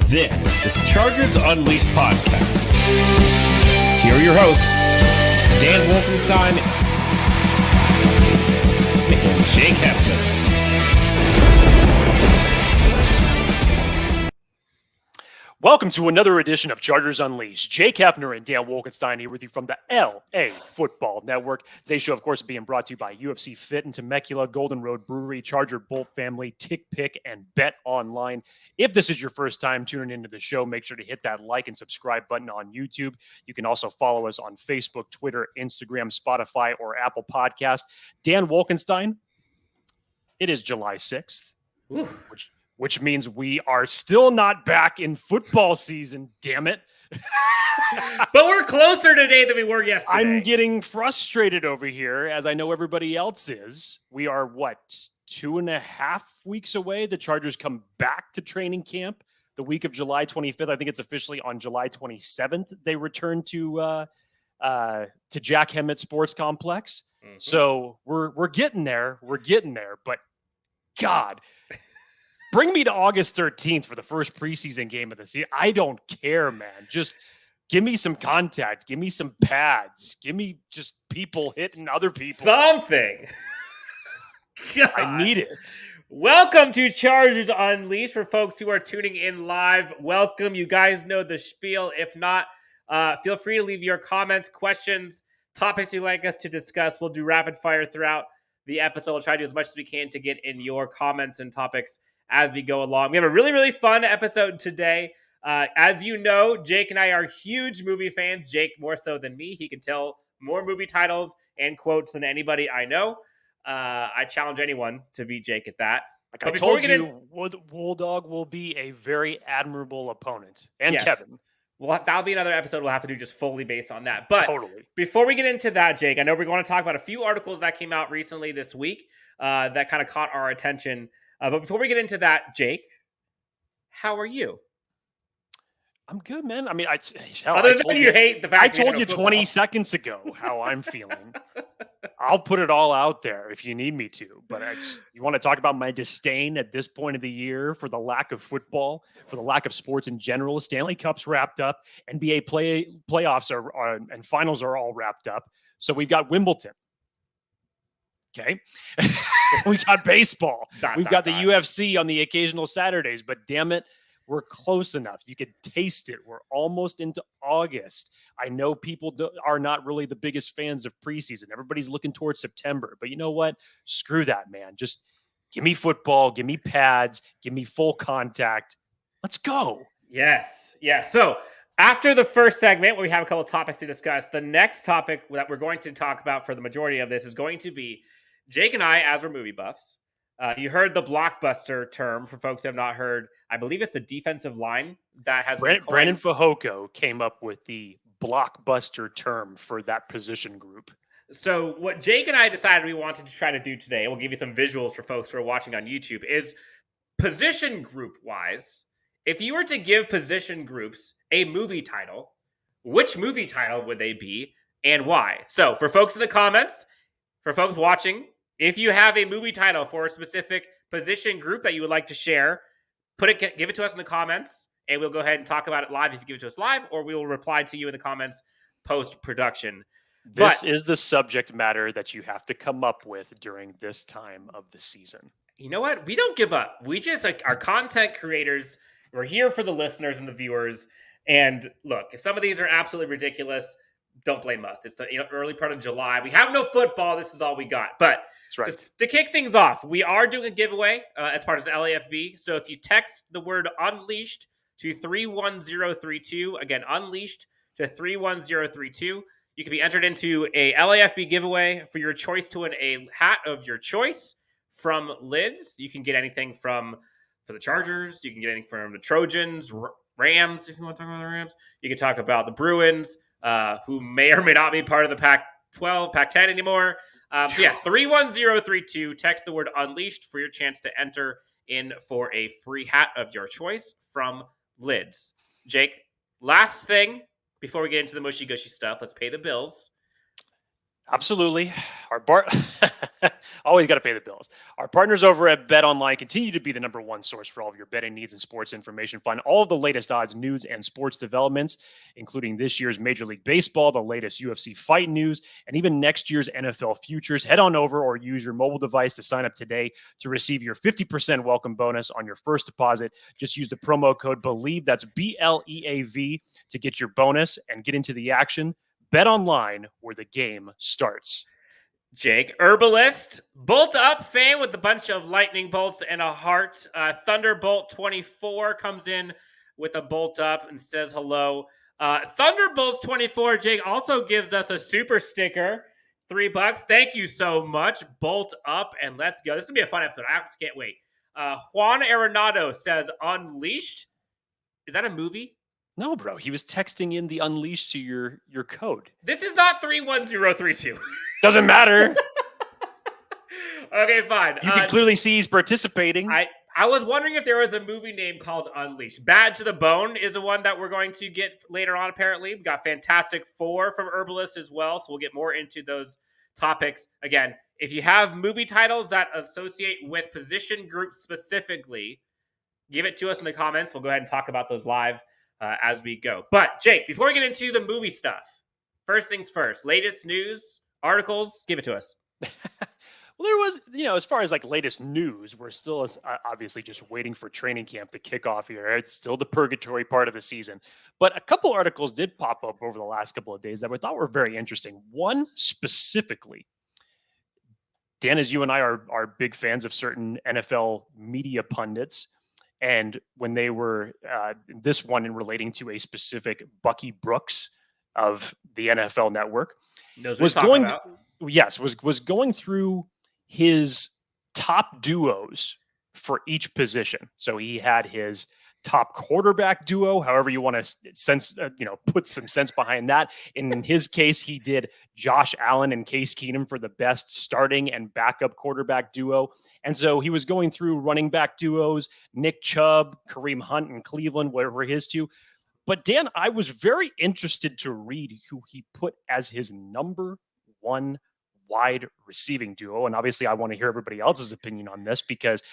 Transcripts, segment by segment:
This is Chargers Unleashed podcast. Here are your hosts, Dan Wolfenstein and Jake Hefner. Welcome to another edition of Chargers Unleashed. Jake Hefner and Dan Wolkenstein here with you from the LA Football Network. Today's show, of course, being brought to you by UFC Fit in Temecula, Golden Road Brewery, Charger Bolt Family, Tick Pick, and Bet Online. If this is your first time tuning into the show, make sure to hit that like and subscribe button on YouTube. You can also follow us on Facebook, Twitter, Instagram, Spotify, or Apple Podcast. Dan Wolkenstein, it is July 6th, which means we are still not back in football season, damn it. But we're closer today than we were yesterday. I'm getting frustrated over here, as I know everybody else is. We are, 2.5 weeks away? The Chargers come back to training camp the week of July 25th. I think it's officially on July 27th. They return to Jack Hammett Sports Complex. Mm-hmm. So we're getting there. We're getting there. But, God, bring me to August 13th for the first preseason game of the season. I don't care, man. Just give me some contact. Give me some pads. Give me just people hitting other people. Something. God. I need it. Welcome to Chargers Unleashed. For folks who are tuning in live, welcome. You guys know the spiel. If not, feel free to leave your comments, questions, topics you'd like us to discuss. We'll do rapid fire throughout the episode. We'll try to do as much as we can to get in your comments and topics as we go along. We have a really, really fun episode today. As you know, Jake and I are huge movie fans. Jake more so than me. He can tell more movie titles and quotes than anybody I know. I challenge anyone to beat Jake at that. Like I told you, Bulldog will be a very admirable opponent. And yes. Kevin. Well, that'll be another episode we'll have to do just fully based on that. But totally. Before we get into that, Jake, I know we're going to talk about a few articles that came out recently this week that kind of caught our attention. But before we get into that, Jake, how are you? I'm good, man. I mean, I hate the fact I told you 20 seconds ago how I'm feeling. I'll put it all out there if you need me to. But you want to talk about my disdain at this point of the year for the lack of football, for the lack of sports in general. Stanley Cup's wrapped up. NBA playoffs are and finals are all wrapped up. So we've got Wimbledon. Okay. We got baseball. We've got the UFC on the occasional Saturdays, but damn it, we're close enough. You could taste it. We're almost into August. I know people are not really the biggest fans of preseason. Everybody's looking towards September, but you know what? Screw that, man. Just give me football, give me pads, give me full contact. Let's go. Yes. So after the first segment, where we have a couple of topics to discuss, the next topic that we're going to talk about for the majority of this is going to be Jake and I, as we're movie buffs. You heard the blockbuster term. For folks who have not heard, I believe it's the defensive line that has Brandon Fajoko came up with the blockbuster term for that position group. So what Jake and I decided we wanted to try to do today, we'll give you some visuals for folks who are watching on YouTube, is position group wise. If you were to give position groups a movie title, which movie title would they be and why? So for folks in the comments, for folks watching, if you have a movie title for a specific position group that you would like to share, give it to us in the comments, and we'll go ahead and talk about it live if you give it to us live, or we will reply to you in the comments post-production. This is the subject matter that you have to come up with during this time of the season. You know what? We don't give up. We just are content creators. We're here for the listeners and the viewers. And look, if some of these are absolutely ridiculous, don't blame us. It's the early part of July. We have no football. This is all we got. But that's right. Just to kick things off, we are doing a giveaway as part of the LAFB. So if you text the word Unleashed to 31032, again, Unleashed to 31032, you can be entered into a LAFB giveaway for your choice to win a hat of your choice from Lids. You can get anything for the Chargers. You can get anything from the Trojans, Rams, if you want to talk about the Rams. You can talk about the Bruins, who may or may not be part of the Pac-12, Pac-10 anymore. 31032, text the word Unleashed for your chance to enter in for a free hat of your choice from Lids. Jake, last thing before we get into the mushy-gushy stuff, let's pay the bills. Absolutely. Our always got to pay the bills. Our partners over at BetOnline continue to be the number one source for all of your betting needs and sports information. Find all of the latest odds, news, and sports developments, including this year's Major League Baseball, the latest UFC fight news, and even next year's NFL futures. Head on over or use your mobile device to sign up today to receive your 50% welcome bonus on your first deposit. Just use the promo code BELIEVE, that's BLEAV, to get your bonus and get into the action. Bet online, where the game starts. Jake, Herbalist, bolt up fan with a bunch of lightning bolts and a heart. Thunderbolt 24 comes in with a bolt up and says hello. Thunderbolts 24, Jake, also gives us a super sticker, $3. Thank you so much. Bolt up and let's go. This is gonna be a fun episode. I can't wait. Juan Arenado says Unleashed. Is that a movie? No, bro. He was texting in the Unleashed to your code. This is not 31032. Doesn't matter. Okay, fine. You can clearly see he's participating. I was wondering if there was a movie name called Unleashed. Bad to the Bone is the one that we're going to get later on, apparently. We got Fantastic Four from Herbalist as well, so we'll get more into those topics. Again, if you have movie titles that associate with position groups specifically, give it to us in the comments. We'll go ahead and talk about those live as we go. But, Jake, before we get into the movie stuff, first things first, latest news, articles, give it to us. Well, there was, as far as like latest news, we're still obviously just waiting for training camp to kick off here. It's still the purgatory part of the season. But a couple articles did pop up over the last couple of days that we thought were very interesting. One specifically, Dan, as you and I are big fans of certain NFL media pundits. And when they were, this one in relating to a specific Bucky Brooks of the NFL Network, was going through his top duos for each position. So he had his top quarterback duo, however you want to put some sense behind that. And in his case, he did Josh Allen and Case Keenum for the best starting and backup quarterback duo. And so he was going through running back duos, Nick Chubb, Kareem Hunt in Cleveland, whatever his two. But Dan, I was very interested to read who he put as his number one wide receiving duo. And obviously I want to hear everybody else's opinion on this, because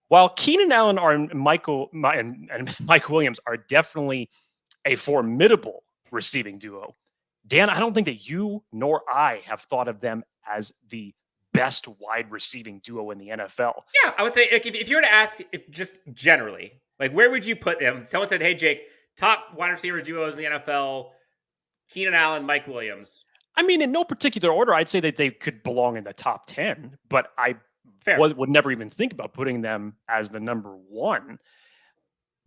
while Keenan Allen and Mike Williams are definitely a formidable receiving duo, Dan, I don't think that you nor I have thought of them as the best wide receiving duo in the NFL. Yeah, I would say if you were to ask, just generally, like where would you put them? Someone said, "Hey, Jake, top wide receiver duos in the NFL: Keenan Allen, Mike Williams." I mean, in no particular order, I'd say that they could belong in the top 10, but I would never even think about putting them as the number one.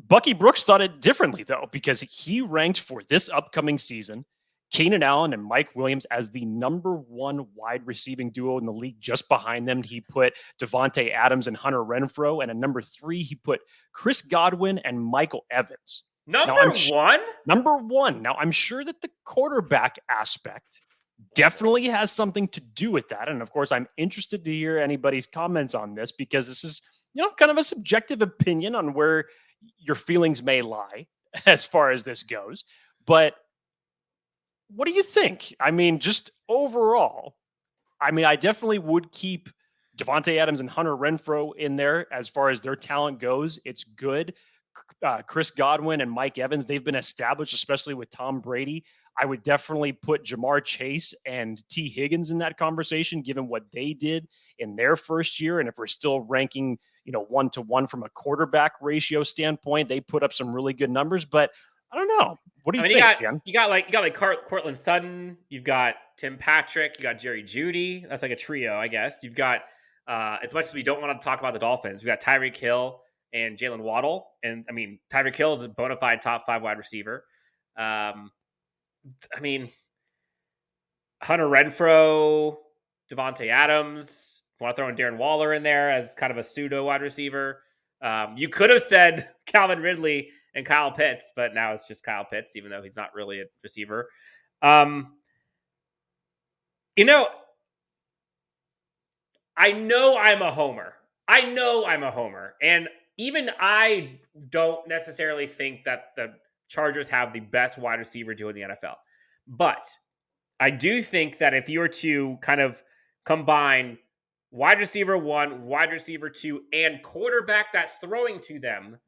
Bucky Brooks thought it differently, though, because he ranked for this upcoming season Keenan Allen and Mike Williams as the number one wide receiving duo in the league. Just behind them, he put Devontae Adams and Hunter Renfrow. And at number 3, he put Chris Godwin and Michael Evans. Number one? Now, I'm sure that the quarterback aspect definitely has something to do with that. And of course, I'm interested to hear anybody's comments on this, because this is, kind of a subjective opinion on where your feelings may lie as far as this goes. But what do you think? I mean, just overall, I definitely would keep Devontae Adams and Hunter Renfrow in there as far as their talent goes. It's good. Chris Godwin and Mike Evans, they've been established, especially with Tom Brady. I would definitely put Jamar Chase and T. Higgins in that conversation, given what they did in their first year. And if we're still ranking, 1-to-1 from a quarterback ratio standpoint, they put up some really good numbers. But I don't know. What do you think, Ken? You got like Cortland Sutton. You've got Tim Patrick. You got Jerry Jeudy. That's like a trio, I guess. You've got, as much as we don't want to talk about the Dolphins, we got Tyreek Hill and Jalen Waddle. And Tyreek Hill is a bona fide top 5 wide receiver. Hunter Renfrow, Devontae Adams. Want to throw in Darren Waller in there as kind of a pseudo wide receiver. You could have said Calvin Ridley and Kyle Pitts, but now it's just Kyle Pitts, even though he's not really a receiver. I know I'm a homer. And even I don't necessarily think that the Chargers have the best wide receiver duo in the NFL. But I do think that if you were to kind of combine wide receiver 1, wide receiver 2, and quarterback that's throwing to them,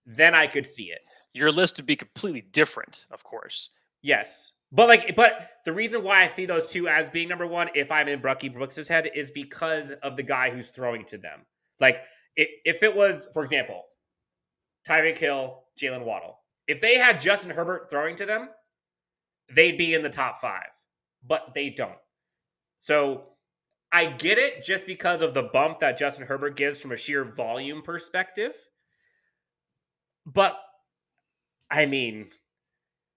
then I could see it. Your list would be completely different, of course. Yes. But the reason why I see those two as being number one, if I'm in Bucky Brooks' head, is because of the guy who's throwing to them. Like, if it was, for example, Tyreek Hill, Jalen Waddle, if they had Justin Herbert throwing to them, they'd be in the top 5. But they don't. So I get it just because of the bump that Justin Herbert gives from a sheer volume perspective. But, I mean,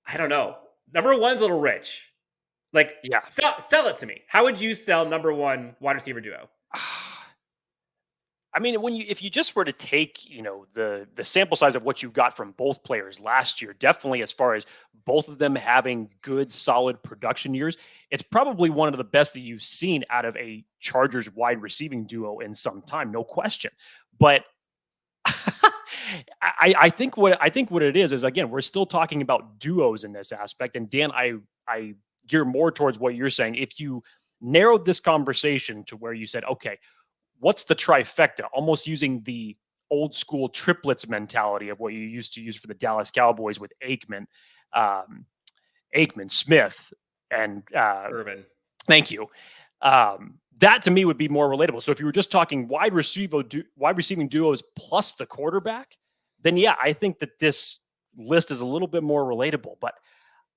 I don't know. Number 1's a little rich. Like, Yeah. sell it to me. How would you sell number 1 wide receiver duo? I mean, if you just were to take, the sample size of what you got from both players last year, definitely as far as both of them having good, solid production years, it's probably one of the best that you've seen out of a Chargers wide receiving duo in some time, no question. But I think what it is again, we're still talking about duos in this aspect. And Dan, I gear more towards what you're saying. If you narrowed this conversation to where you said, okay, what's the trifecta? Almost using the old school triplets mentality of what you used to use for the Dallas Cowboys with Aikman, Smith, and Irvin. Thank you. That to me would be more relatable. So if you were just talking wide receiving duos plus the quarterback, then yeah, I think that this list is a little bit more relatable. But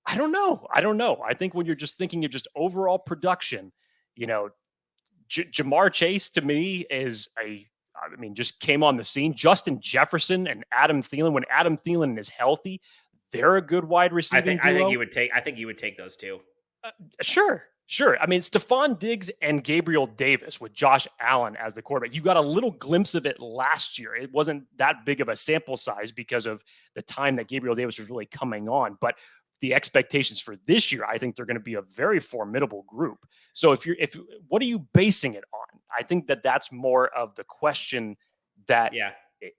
I don't know. I think when you're just thinking of just overall production, Jamar Chase to me just came on the scene. Justin Jefferson and Adam Thielen. When Adam Thielen is healthy, they're a good wide receiving duo. I think you would take those two. Sure. I mean, Stephon Diggs and Gabriel Davis with Josh Allen as the quarterback. You got a little glimpse of it last year. It wasn't that big of a sample size because of the time that Gabriel Davis was really coming on. But the expectations for this year, I think they're going to be a very formidable group. So what are you basing it on? I think that's more of the question that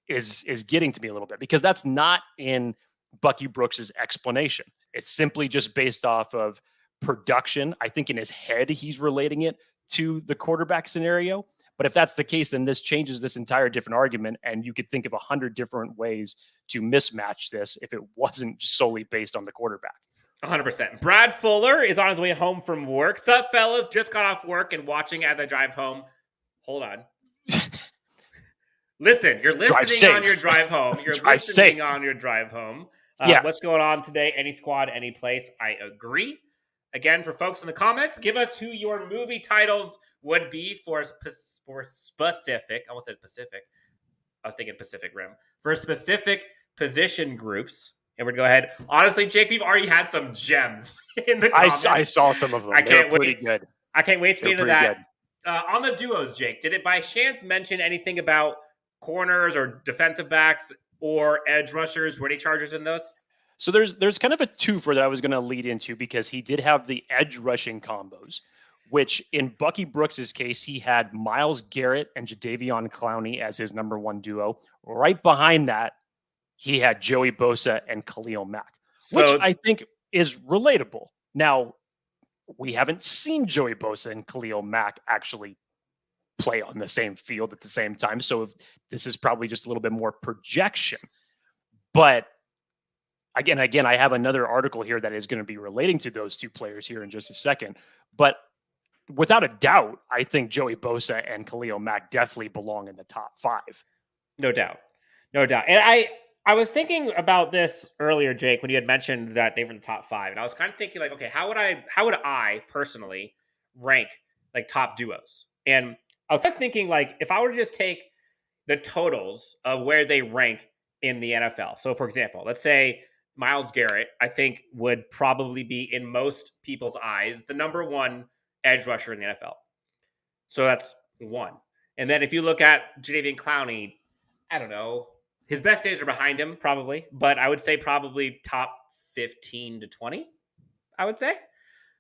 is getting to me a little bit, because that's not in Bucky Brooks's explanation. It's simply just based off of production. I think in his head, he's relating it to the quarterback scenario. But if that's the case, then this changes this entire different argument. And you could think of 100 different ways to mismatch this if it wasn't solely based on the quarterback. 100%. Brad Fuller is on his way home from work. Sup, fellas? Just got off work and watching as I drive home. Hold on. Listen, you're listening on your drive home. You're listening on your drive home. Yes. What's going on today? Any squad, any place? I agree. Again, for folks in the comments, give us who your movie titles would be for specific. I almost said Pacific. I was thinking Pacific Rim. For specific position groups. And we're going to go ahead. Honestly, Jake, we've already had some gems in the comments. I saw some of them. They're pretty good. I can't wait to get into that. On the duos, Jake, did it by chance mention anything about corners or defensive backs or edge rushers? Were any Chargers in those? So there's kind of a twofer that I was going to lead into, because he did have the edge rushing combos, which in Bucky Brooks's case, he had Myles Garrett and Jadeveon Clowney as his number 1 duo. Right behind that, he had Joey Bosa and Khalil Mack, which I think is relatable. Now, we haven't seen Joey Bosa and Khalil Mack actually play on the same field at the same time. So this is probably just a little bit more projection. But Again, I have another article here that is going to be relating to those two players here in just a second. But without a doubt, I think Joey Bosa and Khalil Mack definitely belong in the top 5. No doubt. And I was thinking about this earlier, Jake, when you had mentioned that they were in the top 5. And I was kind of thinking like, okay, how would I personally rank like top duos? And I was kind of thinking like, if I were to just take the totals of where they rank in the NFL. So for example, let's say Myles Garrett, I think, would probably be, in most people's eyes, the number 1 edge rusher in the NFL. So that's 1. And then if you look at Jadeveon Clowney, I don't know. His best days are behind him, probably. But I would say probably top 15 to 20, I would say.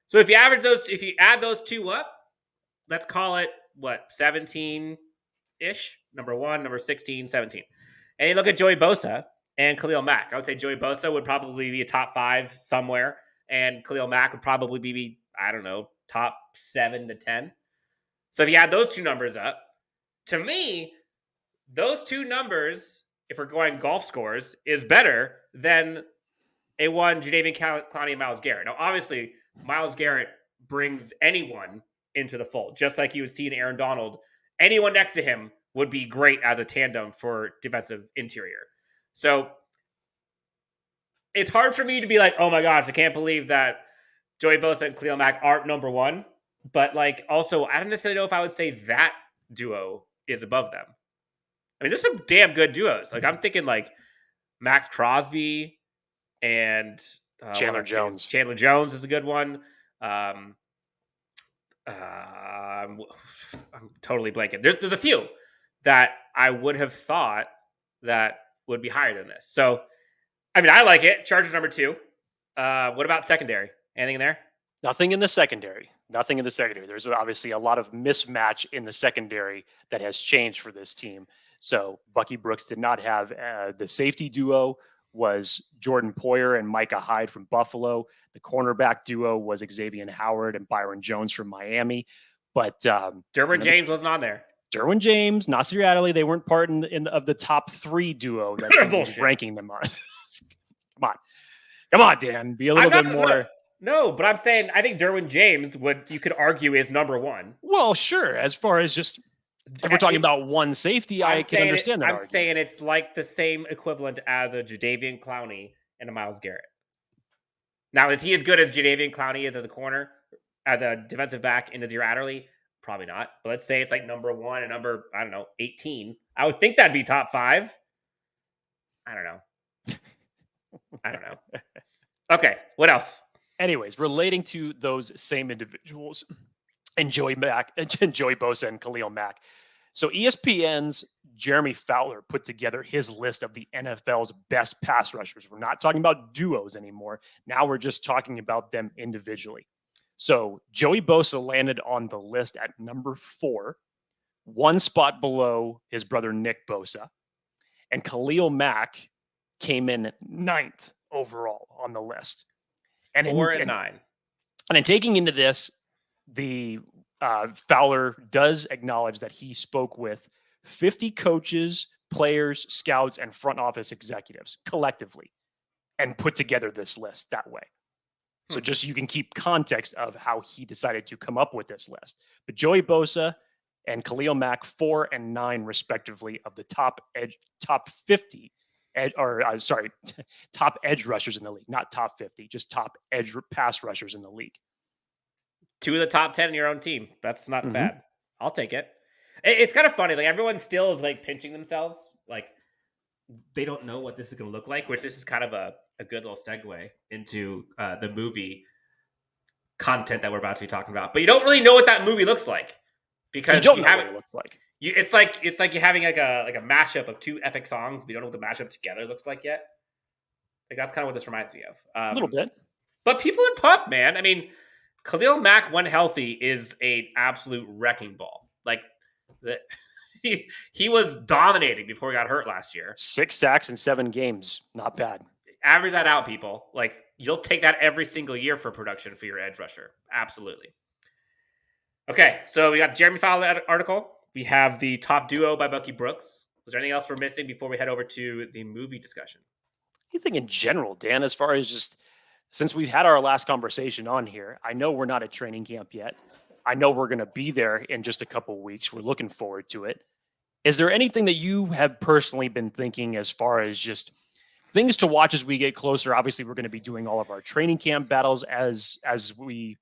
So if you add those two up, let's call it, 17-ish? Number 1, number 16, 17. And you look at Joey Bosa and Khalil Mack. I would say Joey Bosa would probably be a top 5 somewhere, and Khalil Mack would probably be I don't know, top 7 to 10. So if you add those two numbers up, to me, those two numbers, if we're going golf scores, is better than a one Jadeveon Clowney and Myles Garrett. Now, obviously, Myles Garrett brings anyone into the fold, just like you would see in Aaron Donald. Anyone next to him would be great as a tandem for defensive interior. So it's hard for me to be like, oh my gosh, I can't believe that Joey Bosa and Khalil Mack aren't number one. But like, also, I don't necessarily know if I would say that duo is above them. I mean, there's some damn good duos. Like, I'm thinking like Max Crosby and Chandler Jones. Chandler Jones is a good one. I'm totally blanking. There's a few that I would have thought that would be higher than this. So, I mean, I like it. Chargers number 2. What about secondary? Anything in there? Nothing in the secondary. Nothing in the secondary. There's obviously a lot of mismatch in the secondary that has changed for this team. So Bucky Brooks did not have the safety duo was Jordan Poyer and Micah Hyde from Buffalo. The cornerback duo was Xavier Howard and Byron Jones from Miami. But Derwin James wasn't on there. Derwin James, Nasir Adderley, they weren't part of the top 3 duo that he's ranking them on. Come on, Dan. Be a little bit more. No, but I'm saying I think Derwin James you could argue is number 1. Well, sure. As far as just if we're talking about one safety, I can understand that. I'm saying it's like the same equivalent as a Jadeveon Clowney and a Myles Garrett. Now, is he as good as Jadeveon Clowney is as a corner, as a defensive back in Nasir Adderley? Probably not. But let's say it's like number 1 and number, 18. I would think that'd be top 5. I don't know. Okay, what else? Anyways, relating to those same individuals, and Joey Bosa and Khalil Mack. So ESPN's Jeremy Fowler put together his list of the NFL's best pass rushers. We're not talking about duos anymore. Now we're just talking about them individually. So Joey Bosa landed on the list at number 4, 1 spot below his brother Nick Bosa. And Khalil Mack came in 9th overall on the list. And 4 and 9. And in taking into this, the Fowler does acknowledge that he spoke with 50 coaches, players, scouts, and front office executives collectively and put together this list that way. So just so you can keep context of how he decided to come up with this list. But Joey Bosa and Khalil Mack, 4 and 9 respectively of the top 50 top edge rushers in the league, not top 50, just top edge pass rushers in the league. 2 of the top 10 in your own team. That's not bad. I'll take it. It's kind of funny. Like, everyone still is like pinching themselves. Like, they don't know what this is going to look like, which this is kind of a good little segue into the movie content that we're about to be talking about. But you don't really know what that movie looks like because you don't know what it looks like. It's like you're having like a mashup of 2 epic songs, but you don't know what the mashup together looks like yet. Like, that's kind of what this reminds me of. A little bit. But people are pumped, man. I mean, Khalil Mack, when healthy, is an absolute wrecking ball. Like, he was dominating before he got hurt last year. 6 sacks in 7 games. Not bad. Average that out, people. Like, you'll take that every single year for production for your edge rusher. Absolutely. Okay, so we got Jeremy Fowler article. We have the top duo by Bucky Brooks. Was there anything else we're missing before we head over to the movie discussion? Anything in general, Dan, as far as just since we've had our last conversation on here, I know we're not at training camp yet. I know we're going to be there in just a couple of weeks. We're looking forward to it. Is there anything that you have personally been thinking as far as just things to watch as we get closer? Obviously, we're going to be doing all of our training camp battles as we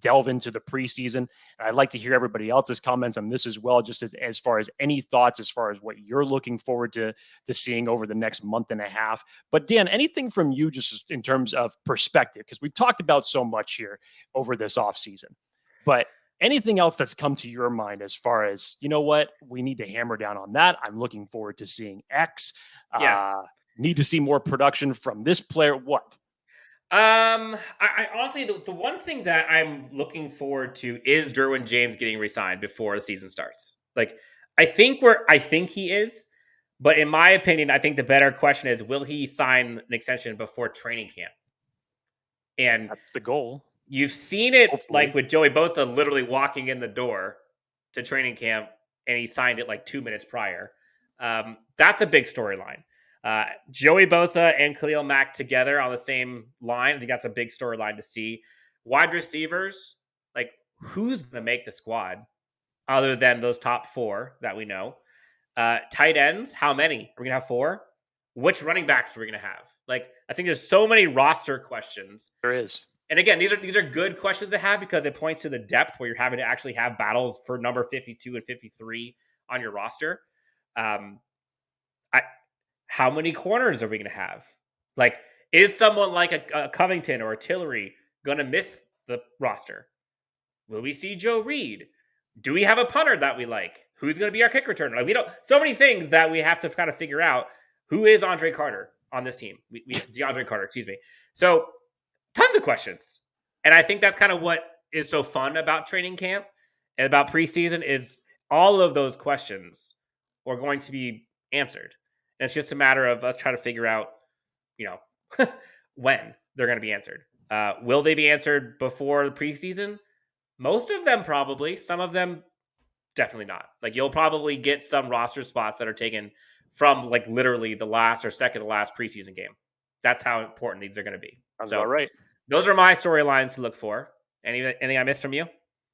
delve into the preseason. And I'd like to hear everybody else's comments on this as well, just as far as any thoughts, as far as what you're looking forward to seeing over the next month and a half. But Dan, anything from you just in terms of perspective, because we've talked about so much here over this offseason, but anything else that's come to your mind as far as, you know what, we need to hammer down on that. I'm looking forward to seeing X. Need to see more production from this player. What? I honestly, the one thing that I'm looking forward to is Derwin James getting re-signed before the season starts. Like, I think he is, but in my opinion, I think the better question is, will he sign an extension before training camp? And that's the goal. You've seen it Hopefully. like with Joey Bosa literally walking in the door to training camp, and he signed it like 2 minutes prior. That's a big storyline. Joey Bosa and Khalil Mack together on the same line. I think that's a big storyline to see. Wide receivers, like who's going to make the squad other than those top 4 that we know? Tight ends, how many? Are we going to have 4? Which running backs are we going to have? Like, I think there's so many roster questions. There is. And again, these are good questions to have because it points to the depth where you're having to actually have battles for number 52 and 53 on your roster. How many corners are we going to have? Like, is someone like a Covington or a Tillery going to miss the roster? Will we see Joe Reed? Do we have a punter that we like? Who's going to be our kick returner? Like, we don't. So many things that we have to kind of figure out. Who is Andre Carter on this team? DeAndre Carter, excuse me. So, tons of questions, and I think that's kind of what is so fun about training camp and about preseason is all of those questions are going to be answered. And it's just a matter of us trying to figure out, when they're going to be answered. Will they be answered before the preseason? Most of them probably. Some of them definitely not. Like, you'll probably get some roster spots that are taken from like literally the last or second to last preseason game. That's how important these are going to be. Sounds about right. Those are my storylines to look for. Anything I missed from you?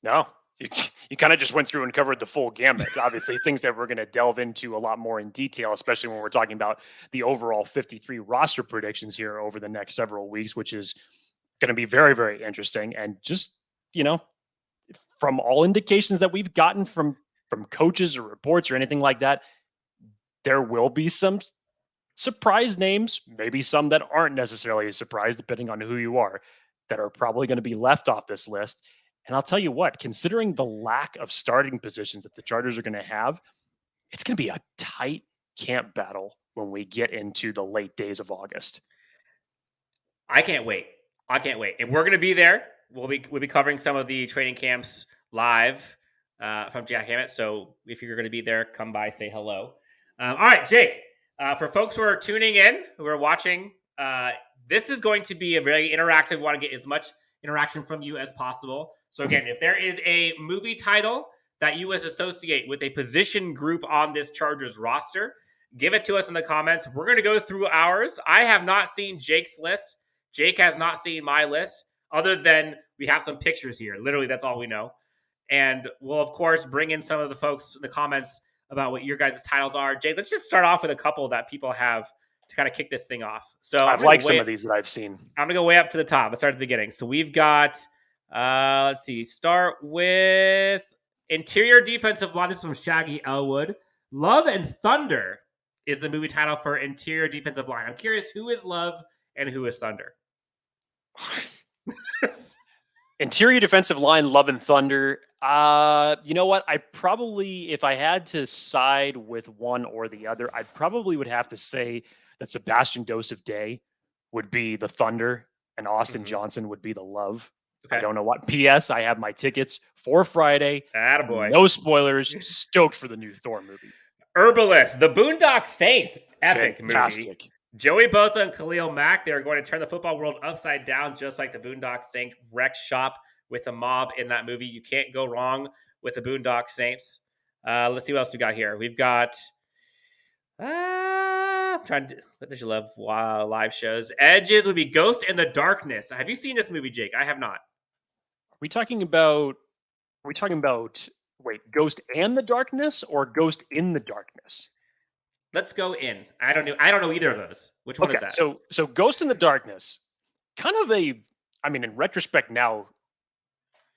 No. You kind of just went through and covered the full gamut. Obviously, things that we're going to delve into a lot more in detail, especially when we're talking about the overall 53 roster predictions here over the next several weeks, which is going to be very, very interesting. And just, from all indications that we've gotten from coaches or reports or anything like that, there will be some surprise names, maybe some that aren't necessarily a surprise, depending on who you are, that are probably going to be left off this list. And I'll tell you what, considering the lack of starting positions that the Chargers are going to have, it's going to be a tight camp battle when we get into the late days of August. I can't wait. And we're going to be there. We'll be covering some of the training camps live from Jack Hammett. So if you're going to be there, come by, say hello. All right, Jake, for folks who are tuning in, who are watching, this is going to be a very interactive. We want to get as much interaction from you as possible. So again, if there is a movie title that you associate with a position group on this Chargers roster, give it to us in the comments. We're going to go through ours. I have not seen Jake's list. Jake has not seen my list, other than we have some pictures here. Literally, that's all we know. And we'll, of course, bring in some of the folks in the comments about what your guys' titles are. Jake, let's just start off with a couple that people have to kind of kick this thing off. So I like some of these that I've seen. I'm going to go way up to the top. Let's start at the beginning. So we've got, let's see, start with interior defensive line. This is from Shaggy Elwood. Love and Thunder is the movie title for interior defensive line. I'm curious, who is Love and who is Thunder? Interior defensive line, Love and Thunder. You know what? I probably, if I had to side with one or the other, I probably would have to say that Sebastian Joseph Day would be the Thunder and Austin Johnson would be the Love. Okay. I don't know what. P.S. I have my tickets for Friday. Attaboy. No spoilers. Stoked for the new Thor movie. Herbalist, The Boondock Saints. Epic Fantastic movie. Joey Bosa and Khalil Mack, they're going to turn the football world upside down, just like the Boondock Saints wreck shop with a mob in that movie. You can't go wrong with the Boondock Saints. Let's see what else we got here. We've got, what did you love? Wow, live shows. Edges would be Ghost in the Darkness. Have you seen this movie, Jake? I have not. Are we talking about, Ghost and the Darkness or Ghost in the Darkness? Let's go in. I don't know either of those. Which one is that? So Ghost in the Darkness, kind of in retrospect now,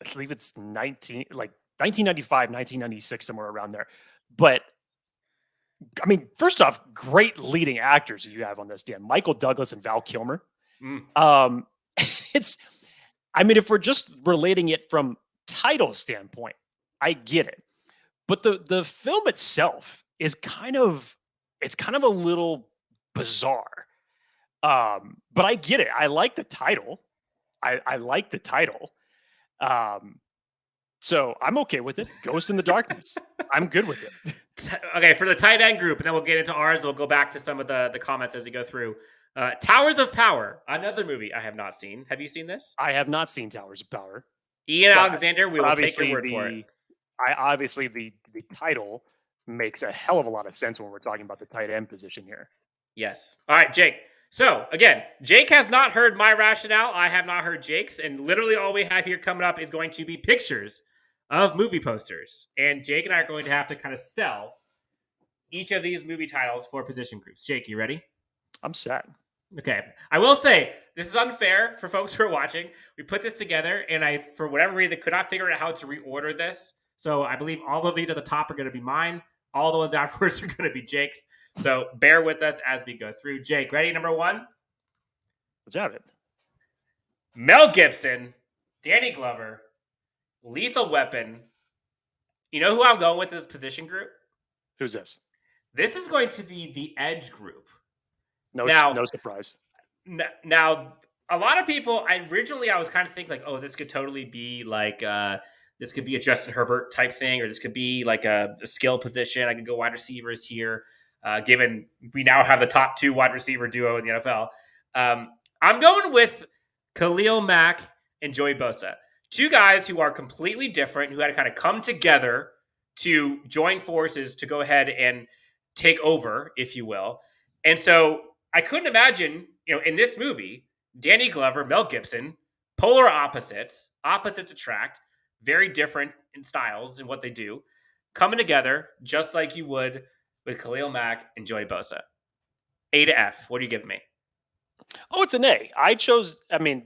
I believe it's 1995, 1996, somewhere around there. But first off, great leading actors you have on this, Dan. Michael Douglas and Val Kilmer. If we're just relating it from title standpoint, I get it. But the film itself is kind of a little bizarre. But I get it. I like the title. I like the title. So I'm okay with it. Ghost in the Darkness. I'm good with it. Okay, for the tight end group, and then we'll get into ours. We'll go back to some of the comments as we go through. Towers of Power, another movie I have not seen. Have you seen this? I have not seen Towers of Power. Ian But- Alexander, we but will take your word for it. Obviously the title makes a hell of a lot of sense when we're talking about the tight end position here. Yes. All right, Jake. So, again, Jake has not heard my rationale. I have not heard Jake's. And literally all we have here coming up is going to be pictures of movie posters. And Jake and I are going to have to kind of sell each of these movie titles for position groups. Jake, you ready? I'm set. Okay. I will say, this is unfair for folks who are watching. We put this together, and I, for whatever reason, could not figure out how to reorder this. So I believe all of these at the top are going to be mine. All the ones afterwards are going to be Jake's. So bear with us as we go through. Jake, ready? Number one? Let's have it. Mel Gibson, Danny Glover, Lethal Weapon. You know who I'm going with this position group? Who's this? This is going to be the Edge group. No surprise. Now, a lot of people, I was kind of thinking like, oh, this could totally be like, this could be a Justin Herbert type thing, or this could be like a skill position. I could go wide receivers here, given we now have the top 2 wide receiver duo in the NFL. I'm going with Khalil Mack and Joey Bosa. 2 guys who are completely different, who had to kind of come together to join forces to go ahead and take over, if you will. And so I couldn't imagine, in this movie, Danny Glover, Mel Gibson, polar opposites attract, very different in styles and what they do, coming together just like you would with Khalil Mack and Joey Bosa. A to F. What do you give me? Oh, it's an A.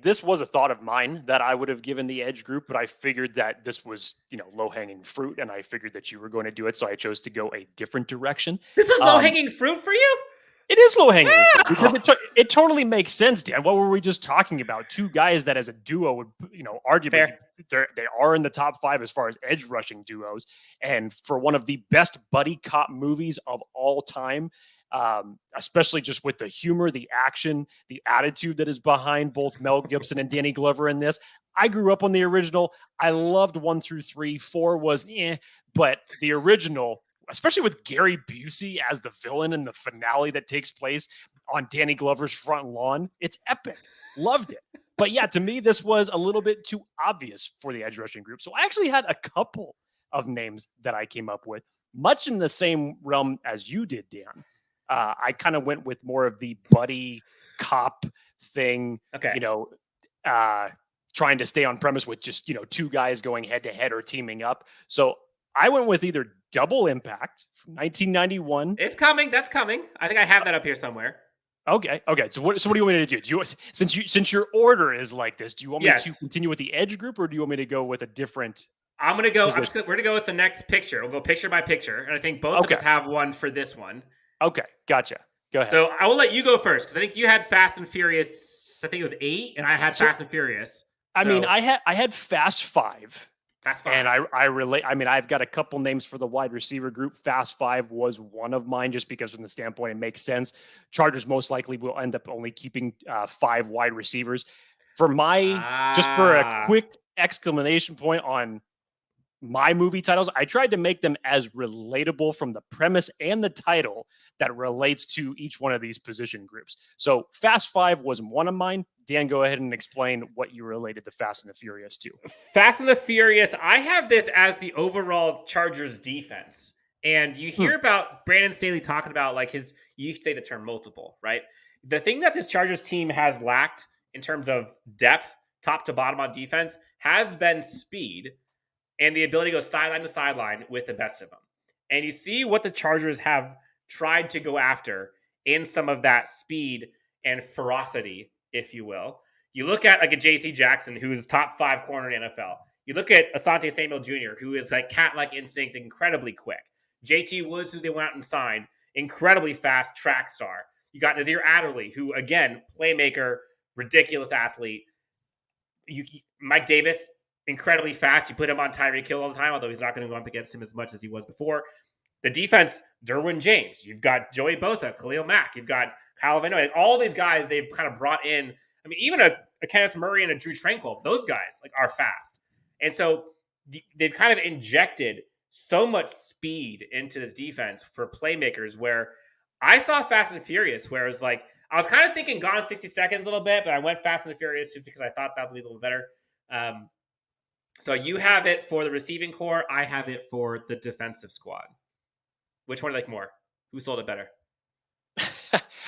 This was a thought of mine that I would have given the Edge group, but I figured that this was, low-hanging fruit, and I figured that you were going to do it, so I chose to go a different direction. This is low-hanging fruit for you? It is low-hanging fruit because it totally makes sense, Dan. What were we just talking about? 2 guys that as a duo would, arguably they are in the top 5 as far as edge rushing duos. And for one of the best buddy cop movies of all time, especially just with the humor, the action, the attitude that is behind both Mel Gibson and Danny Glover in this. I grew up on the original. I loved 1 through 3. 4 was but the original, especially with Gary Busey as the villain in the finale that takes place on Danny Glover's front lawn, it's epic. Loved it. But yeah, to me, this was a little bit too obvious for the edge rushing group. So I actually had a couple of names that I came up with, much in the same realm as you did, Dan. I kind of went with more of the buddy cop thing, okay. Trying to stay on premise with just, 2 guys going head to head or teaming up. So I went with either Double Impact from 1991. It's coming. That's coming. I think I have that up here somewhere. Okay. So what do you want me to do? Since your order is like this, do you want me to continue with the Edge group, or do you want me to go with a different? I'm gonna go. We're gonna go with the next picture. We'll go picture by picture, and I think both of us have one for this one. Okay, gotcha. Go ahead. So I will let you go first because I think you had Fast and Furious. I think it was 8, and I had Fast and Furious. I had Fast 5. Fast 5. And I relate. I've got a couple names for the wide receiver group. Fast 5 was one of mine, just because from the standpoint it makes sense. Chargers most likely will end up only keeping 5 wide receivers. For for a quick exclamation point on my movie titles, I tried to make them as relatable from the premise and the title that relates to each one of these position groups. So Fast 5 was one of mine. Dan, go ahead and explain what you related the Fast and the Furious to. Fast and the Furious, I have this as the overall Chargers defense. And you hear about Brandon Staley talking about you say the term multiple, right? The thing that this Chargers team has lacked in terms of depth, top to bottom on defense, has been speed and the ability to go sideline to sideline with the best of them. And you see what the Chargers have tried to go after in some of that speed and ferocity, if you will. You look at a J.C. Jackson, who is top 5 corner in the NFL. You look at Asante Samuel Jr., who is cat-like instincts, incredibly quick. J.T. Woods, who they went out and signed, incredibly fast track star. You got Nasir Adderley, who, again, playmaker, ridiculous athlete. Mike Davis, incredibly fast. You put him on Tyreek Hill all the time, although he's not going to go up against him as much as he was before. The defense, Derwin James. You've got Joey Bosa, Khalil Mack. You've got Kyle Van. All these guys they've kind of brought in. Even a Kenneth Murray and a Drue Tranquill, those guys are fast. And so they've kind of injected so much speed into this defense for playmakers where I saw Fast and Furious, where it was I was kind of thinking Gone in 60 Seconds a little bit, but I went Fast and the Furious just because I thought that was going to be a little better. So you have it for the receiving core. I have it for the defensive squad. Which one do you like more? Who sold it better?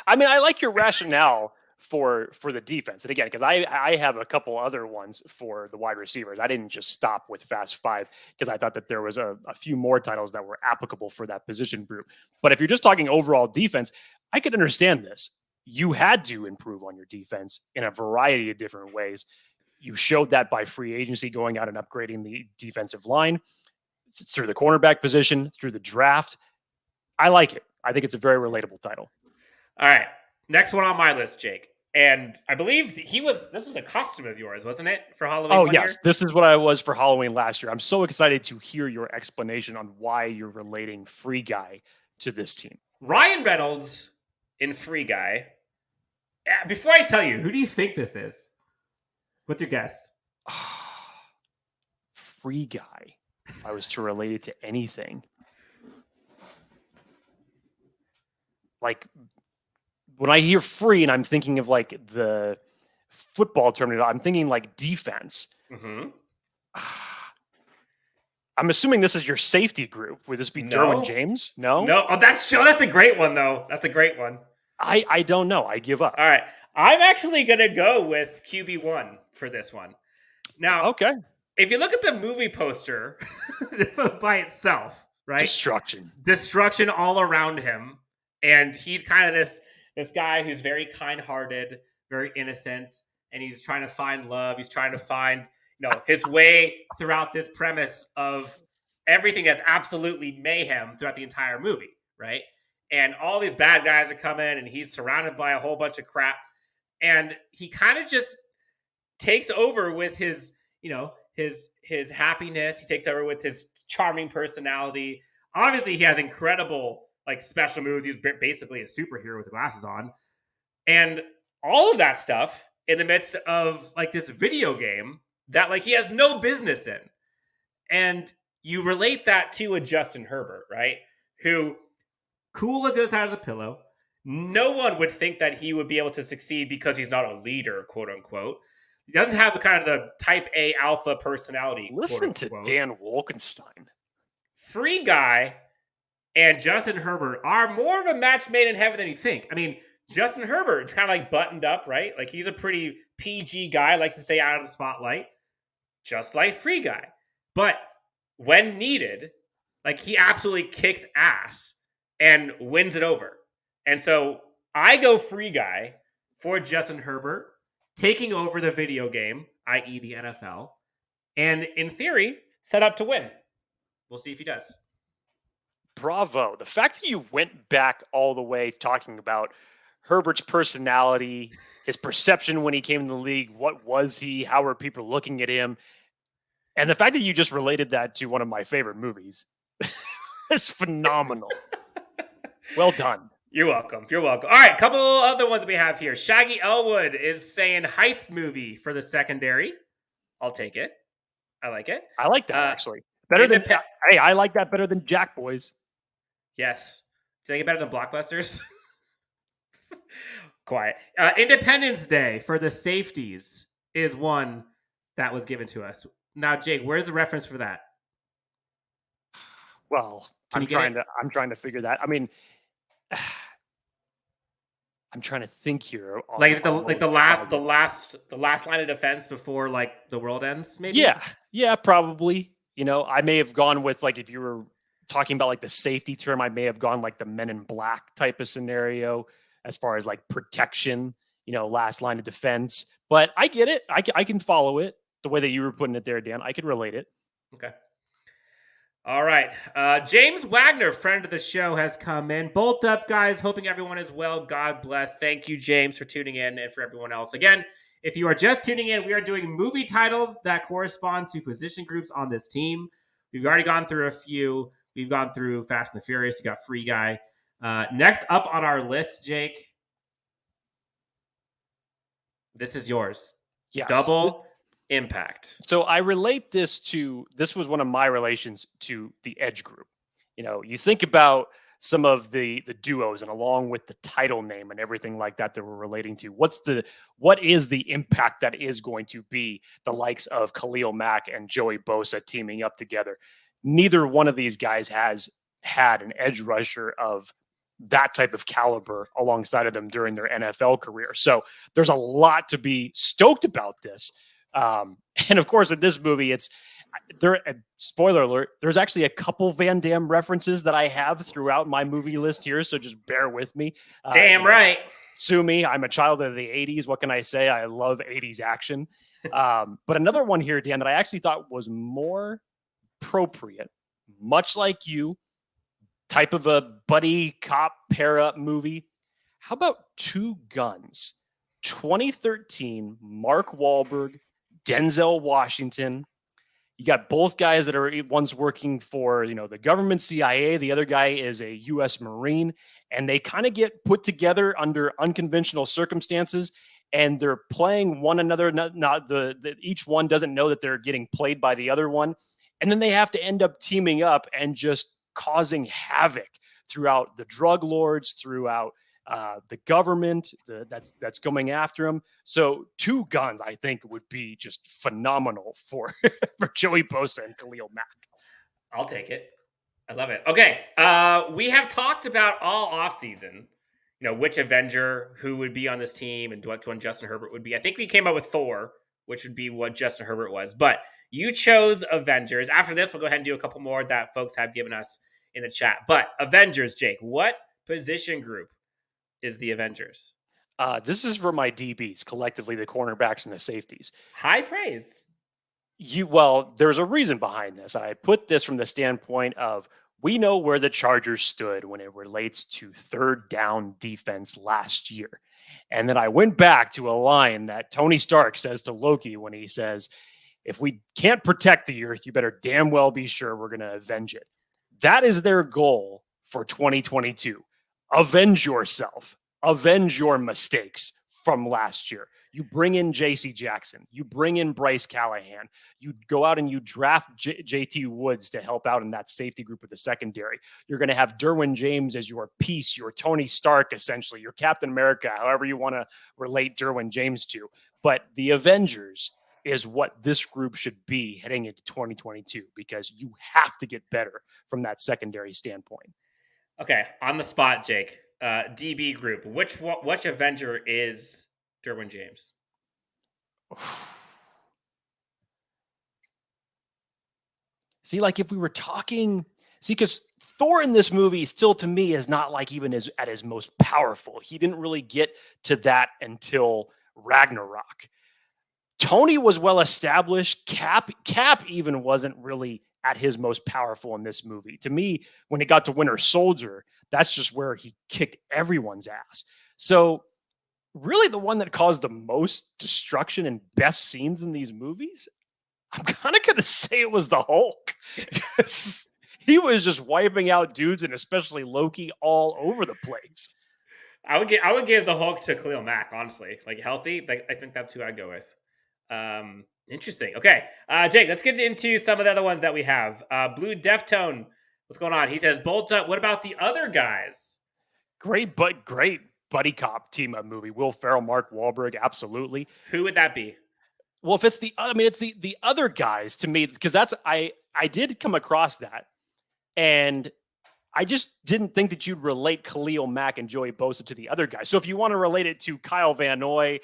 I mean, I like your rationale for the defense. And again, because I have a couple other ones for the wide receivers. I didn't just stop with Fast Five because I thought that there was a few more titles that were applicable for that position group. But if you're just talking overall defense, I could understand this. You had to improve on your defense in a variety of different ways. You showed that by free agency, going out and upgrading the defensive line, through the cornerback position, through the draft. I like it. I think it's a very relatable title. All right. Next one on my list, Jake. And I believe this was a costume of yours, wasn't it? For Halloween? Oh, yes. Year? This is what I was for Halloween last year. I'm so excited to hear your explanation on why you're relating Free Guy to this team. Ryan Reynolds in Free Guy. Before I tell you, who do you think this is? What's your guess? Free Guy. If I was to relate it to anything. Like, when I hear free and I'm thinking of like the football term, I'm thinking like defense. Mm-hmm. I'm assuming this is your safety group. Would this be Derwin James? No? No. Oh, that's a great one, though. That's a great one. I don't know. I give up. All right. I'm actually going to go with QB1 for this one. Now, okay. If you look at the movie poster by itself, right? Destruction all around him. And he's kind of this guy who's very kind-hearted, very innocent, and he's trying to find love. He's trying to find, his way throughout this premise of everything that's absolutely mayhem throughout the entire movie, right? And all these bad guys are coming, and he's surrounded by a whole bunch of crap. And he kind of just takes over with his, his happiness. He takes over with his charming personality. Obviously, he has incredible special moves. He's basically a superhero with glasses on. And all of that stuff in the midst of this video game that he has no business in. And you relate that to a Justin Herbert, right? Who, cool as the other side of the pillow. No one would think that he would be able to succeed because he's not a leader, quote unquote. He doesn't have the type A alpha personality. Listen to Dan Wolkenstein. Free Guy and Justin Herbert are more of a match made in heaven than you think. I mean, Justin Herbert's kind of buttoned up, right? He's a pretty PG guy, likes to stay out of the spotlight, just like Free Guy. But when needed, he absolutely kicks ass and wins it over. And so I go Free Guy for Justin Herbert, taking over the video game, i.e. the NFL, and in theory, set up to win. We'll see if he does. Bravo. The fact that you went back all the way talking about Herbert's personality, his perception when he came in the league, what was he, how were people looking at him, and the fact that you just related that to one of my favorite movies is phenomenal. Well done. You're welcome. You're welcome. All right, couple other ones that we have here. Shaggy Elwood is saying heist movie for the secondary. I'll take it. I like it. I like that, actually. Better than hey, I like that better than Jack Boys. Yes. Do you think it better than Blockbusters? Quiet. Independence Day for the safeties is one that was given to us. Now, Jake, where's the reference for that? Well, I'm trying to figure that. I mean, I'm trying to think here. The last line of defense before the world ends, maybe? Yeah, probably. I may have gone with if you were talking about the safety term, I may have gone the Men in Black type of scenario as far as protection, last line of defense. But I get it. I can follow it the way that you were putting it there, Dan. I could relate it. Okay. All right. James Wagner, friend of the show, has come in. Bolt up, guys. Hoping everyone is well. God bless. Thank you, James, for tuning in, and for everyone else. Again, if you are just tuning in, we are doing movie titles that correspond to position groups on this team. We've already gone through a few. We've gone through Fast and the Furious. You got Free Guy. Next up on our list, Jake. This is yours. Yes. Double Impact. So I relate this was one of my relations to the Edge group. You think about some of the duos and along with the title name and everything like that we're relating to, what is the impact that is going to be the likes of Khalil Mack and Joey Bosa teaming up together? Neither one of these guys has had an edge rusher of that type of caliber alongside of them during their NFL career. So there's a lot to be stoked about this. And of course, in this movie, spoiler alert, there's actually a couple Van Damme references that I have throughout my movie list here. So just bear with me. Damn right. Sue me. I'm a child of the 80s. What can I say? I love 80s action. But another one here, Dan, that I actually thought was more appropriate, much like you, type of a buddy cop pair up movie. How about Two Guns? 2013, Mark Wahlberg, Denzel Washington. You got both guys that are, one's working for, the government CIA. The other guy is a U.S. Marine, and they kind of get put together under unconventional circumstances, and they're playing one another. Each one doesn't know that they're getting played by the other one. And then they have to end up teaming up and just causing havoc throughout the drug lords, throughout the government that's going after him. So Two Guns, I think, would be just phenomenal for Joey Bosa and Khalil Mack. I'll take it. I love it. Okay. We have talked about all offseason, which Avenger, who would be on this team, and what one Justin Herbert would be. I think we came up with Thor, which would be what Justin Herbert was. But you chose Avengers. After this, we'll go ahead and do a couple more that folks have given us in the chat. But Avengers, Jake, what position group is the Avengers? This is for my DBs, collectively the cornerbacks and the safeties. High praise. There's a reason behind this. I put this from the standpoint of, we know where the Chargers stood when it relates to third down defense last year. And then I went back to a line that Tony Stark says to Loki when he says, if we can't protect the earth, you better damn well be sure we're going to avenge it. That is their goal for 2022. Avenge yourself. Avenge your mistakes from last year. You bring in J.C. Jackson. You bring in Bryce Callahan. You go out and you draft J.T. Woods to help out in that safety group of the secondary. You're going to have Derwin James as your piece, your Tony Stark, essentially, your Captain America, however you want to relate Derwin James to. But the Avengers is what this group should be heading into 2022, because you have to get better from that secondary standpoint. Okay, on the spot, Jake. DB group. Which Avenger is Derwin James? See, like if we were talking, because Thor in this movie still to me is not like even at his most powerful. He didn't really get to that until Ragnarok. Tony was well established. Cap even wasn't really at his most powerful in this movie. To me, when it got to Winter Soldier, that's just where he kicked everyone's ass. So really the one that caused the most destruction and best scenes in these movies, I'm kind of going to say it was the Hulk. He was just wiping out dudes, and especially Loki, all over the place. I would give the Hulk to Khalil Mack, honestly. Like healthy, I think that's who I'd go with. Interesting. Okay, Jake, let's get into some of the other ones that we have. Blue Deftone, what's going on? He says, Bolt up. What about the other guys? Great buddy cop team up movie. Will Ferrell, Mark Wahlberg, absolutely. Who would that be? Well, if it's the other guys to me, because that's I did come across that, and I just didn't think that you'd relate Khalil Mack and Joey Bosa to the other guys. So if you want to relate it to Kyle Van Noy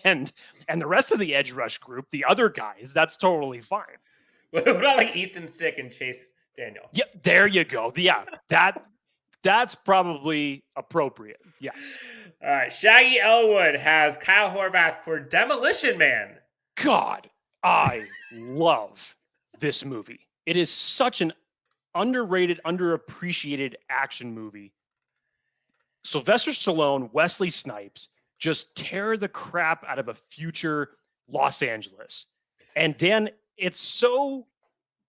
and the rest of the edge rush group, the other guys, that's totally fine. What about like Easton Stick and Chase Daniel? Yeah, there you go. Yeah, that's probably appropriate. Yes. All right. Shaggy Elwood has Kyle Horvath for Demolition Man. God, I love this movie. It is such an underrated, underappreciated action movie. Sylvester Stallone, Wesley Snipes just tear the crap out of a future Los Angeles. And Dan, it's so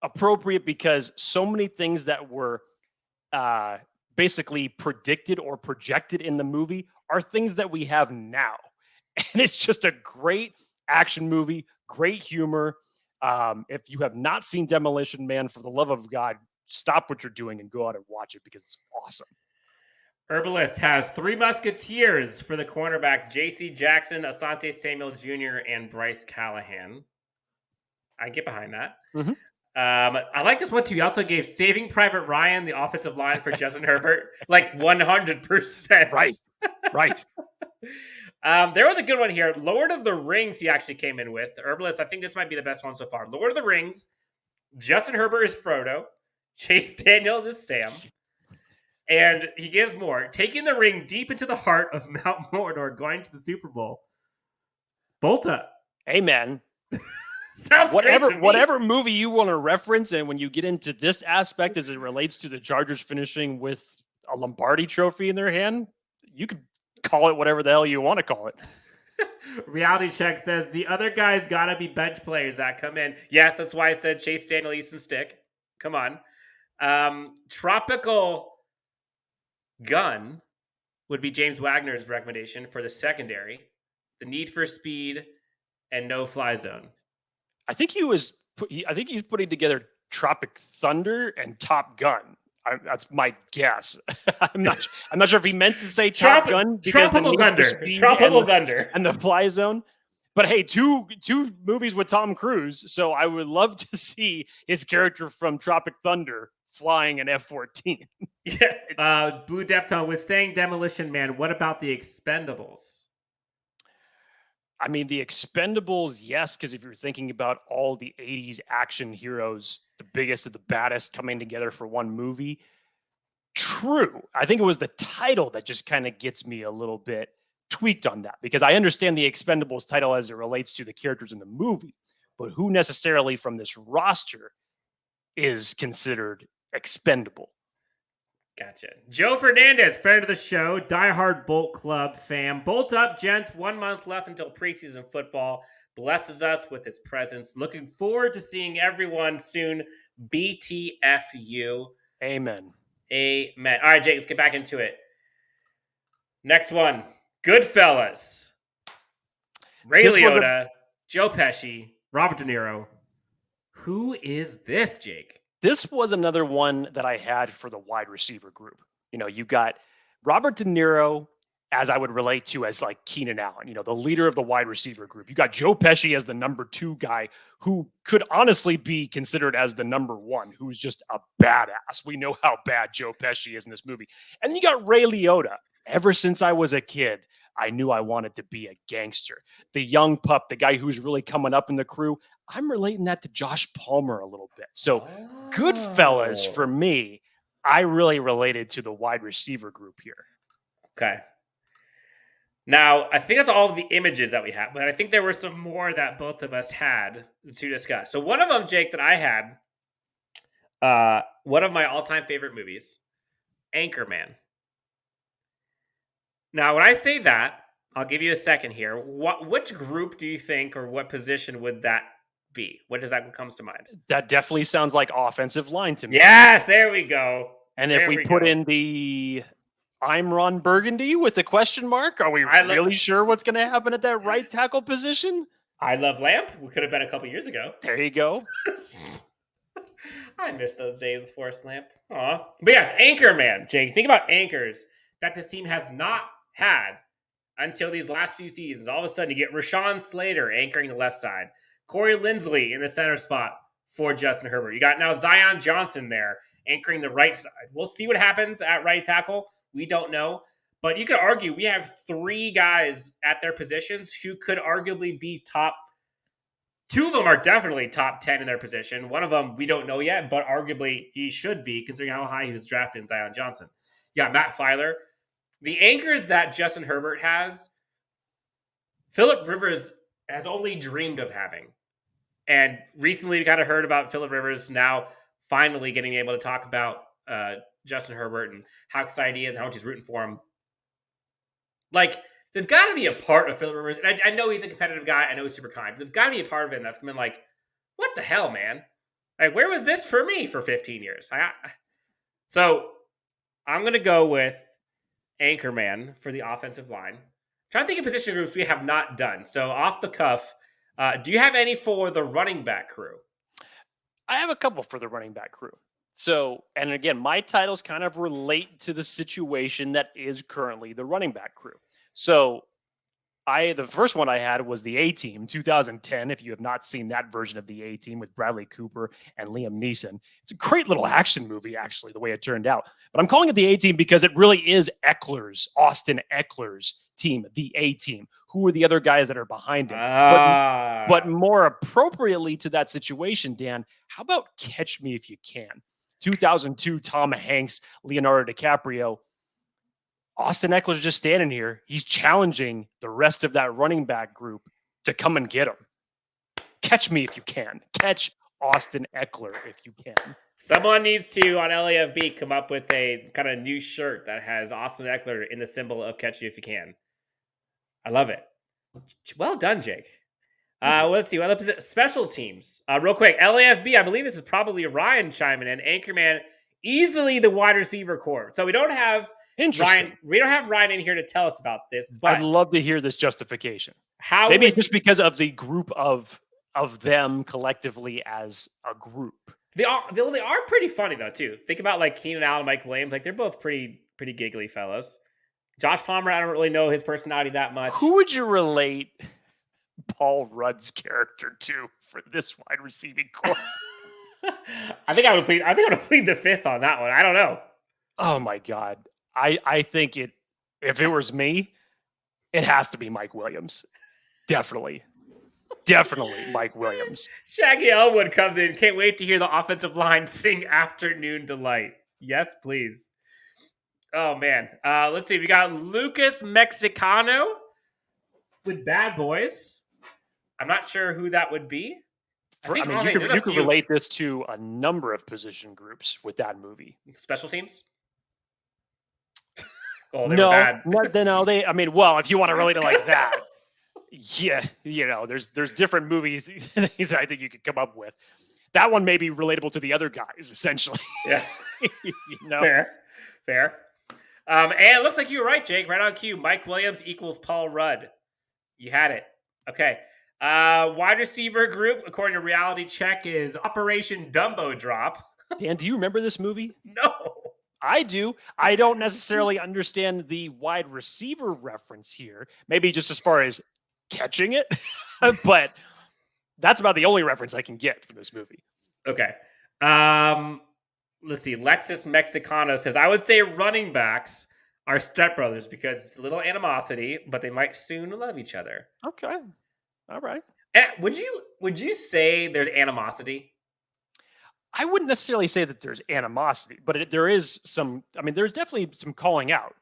appropriate because so many things that were basically predicted or projected in the movie are things that we have now. And it's just a great action movie, great humor. If you have not seen Demolition Man, for the love of God, stop what you're doing and go out and watch it because it's awesome. Herbalist has 3 Musketeers for the cornerbacks: J.C. Jackson, Asante Samuel Jr., and Bryce Callahan. I get behind that. Mm-hmm. I like this one too. He also gave Saving Private Ryan the offensive line for Justin Herbert, like 100%. Right. There was a good one here. Lord of the Rings he actually came in with. Herbalist, I think this might be the best one so far. Lord of the Rings, Justin Herbert is Frodo, Chase Daniels is Sam. And he gives more. Taking the ring deep into the heart of Mount Mordor, going to the Super Bowl. Bolta. Amen. Sounds whatever movie you want to reference, and when you get into this aspect as it relates to the Chargers finishing with a Lombardi trophy in their hand, you could call it whatever the hell you want to call it. Reality Check says the other guys got to be bench players that come in. Yes, that's why I said Chase Daniel, Easton Stick. Come on. Tropical Gun would be James Wagner's recommendation for the secondary. The Need for Speed and No Fly Zone. I think he's putting together Tropic Thunder and Top Gun. That's my guess. I'm not sure if he meant to say Top Gun because Tropical Thunder and the Fly Zone. But hey, two movies with Tom Cruise, so I would love to see his character from Tropic Thunder flying an F-14. Yeah. Blue Deftone was saying Demolition Man. What about the Expendables? I mean, the Expendables, yes, because if you're thinking about all the 80s action heroes, the biggest of the baddest coming together for one movie, true. I think it was the title that just kind of gets me a little bit tweaked on that, because I understand the Expendables title as it relates to the characters in the movie, but who necessarily from this roster is considered expendable? Gotcha. Joe Fernandez, friend of the show, diehard Bolt Club fam. Bolt up, gents. 1 month left until preseason football. Blesses us with his presence. Looking forward to seeing everyone soon. BTFU. Amen. Amen. All right, Jake, let's get back into it. Next one. Goodfellas. Ray Liotta, Joe Pesci, Robert De Niro. Who is this, Jake? This was another one that I had for the wide receiver group. You know, you got Robert De Niro, as I would relate to as like Keenan Allen, you know, the leader of the wide receiver group. You got Joe Pesci as the number 2 guy who could honestly be considered as the number 1, who's just a badass. We know how bad Joe Pesci is in this movie. And then you got Ray Liotta. Ever since I was a kid, I knew I wanted to be a gangster. The young pup, the guy who's really coming up in the crew. I'm relating that to Josh Palmer a little bit. So Goodfellas, for me, I really related to the wide receiver group here. Okay. Now, I think that's all of the images that we have, but I think there were some more that both of us had to discuss. So one of them, Jake, that I had, one of my all-time favorite movies, Anchorman. Now, when I say that, I'll give you a second here. Which group do you think, or what position would that be? What comes to mind? That definitely sounds like offensive line to me. Yes, there we go. And if we put in the I'm Ron Burgundy with a question mark, are we really sure what's going to happen at that right tackle position? I Love Lamp. We could have been a couple years ago. There you go. I miss those days, Forrest Lamp. Aw. But yes, Anchorman, Jake. Think about anchors that this team has not had until these last few seasons. All of a sudden, you get Rashawn Slater anchoring the left side. Corey Linsley in the center spot for Justin Herbert. You got now Zion Johnson there anchoring the right side. We'll see what happens at right tackle. We don't know. But you could argue we have 3 guys at their positions who could arguably be top. 2 of them are definitely top 10 in their position. One of them we don't know yet, but arguably he should be considering how high he was drafted in Zion Johnson. Yeah, Matt Filer. The anchors that Justin Herbert has, Phillip Rivers has only dreamed of having. And recently we kind of heard about Phillip Rivers now finally getting able to talk about Justin Herbert and how excited he is and how much he's rooting for him. Like, there's got to be a part of Phillip Rivers, and I know he's a competitive guy, I know he's super kind, but there's got to be a part of him that's been like, what the hell, man? Like, where was this for me for 15 years? So I'm going to go with Anchorman for the offensive line. I'm trying to think of position groups we have not done. So off the cuff, do you have any for the running back crew? I have a couple for the running back crew. So, and again, my titles kind of relate to the situation that is currently the running back crew. So, the first one I had was the A-Team 2010. If you have not seen that version of the A-Team with Bradley Cooper and Liam Neeson, it's a great little action movie, actually, the way it turned out. But I'm calling it the A-Team because it really is Austin Ekeler's team, the A-Team. Who are the other guys that are behind him? But more appropriately to that situation, Dan, how about Catch Me If You Can? 2002, Tom Hanks, Leonardo DiCaprio. Austin Ekeler's just standing here. He's challenging the rest of that running back group to come and get him. Catch me if you can. Catch Austin Ekeler if you can. Someone needs to, on LAFB, come up with a kind of new shirt that has Austin Ekeler in the symbol of Catch Me If You Can. I love it. Well done, Jake. Let's see. Special teams. Real quick, LAFB, I believe this is probably Ryan chiming in. Anchorman, easily the wide receiver core. So we don't have Ryan. We don't have Ryan in here to tell us about this. But I'd love to hear this justification. Maybe just because of the group of them collectively as a group. They are pretty funny though too. Think about like Keenan Allen, Mike Williams. Like they're both pretty giggly fellows. Josh Palmer, I don't really know his personality that much. Who would you relate Paul Rudd's character to for this wide receiving core? I think I would plead the fifth on that one. I don't know. Oh my God. I think if it was me, it has to be Mike Williams. Definitely Mike Williams. Shaggy Elwood comes in. Can't wait to hear the offensive line sing Afternoon Delight. Yes, please. Oh, man. Let's see. We got Lucas Mexicano with Bad Boys. I'm not sure who that would be. You could relate this to a number of position groups with that movie. Special teams? Oh, no, if you want to relate it like that, yeah, there's different movies things I think you could come up with. That one may be relatable to the other guys, essentially. Yeah. Fair. And it looks like you were right, Jake. Right on cue. Mike Williams equals Paul Rudd. You had it. Okay. Wide receiver group, according to Reality Check, is Operation Dumbo Drop. Dan, do you remember this movie? No. I do. I don't necessarily understand the wide receiver reference here. Maybe just as far as catching it, but that's about the only reference I can get from this movie. Okay. Let's see. Lexus Mexicano says, I would say running backs are stepbrothers because it's a little animosity, but they might soon love each other. Okay. All right. And would you say there's animosity? I wouldn't necessarily say that there's animosity, but there is some. I mean, there's definitely some calling out.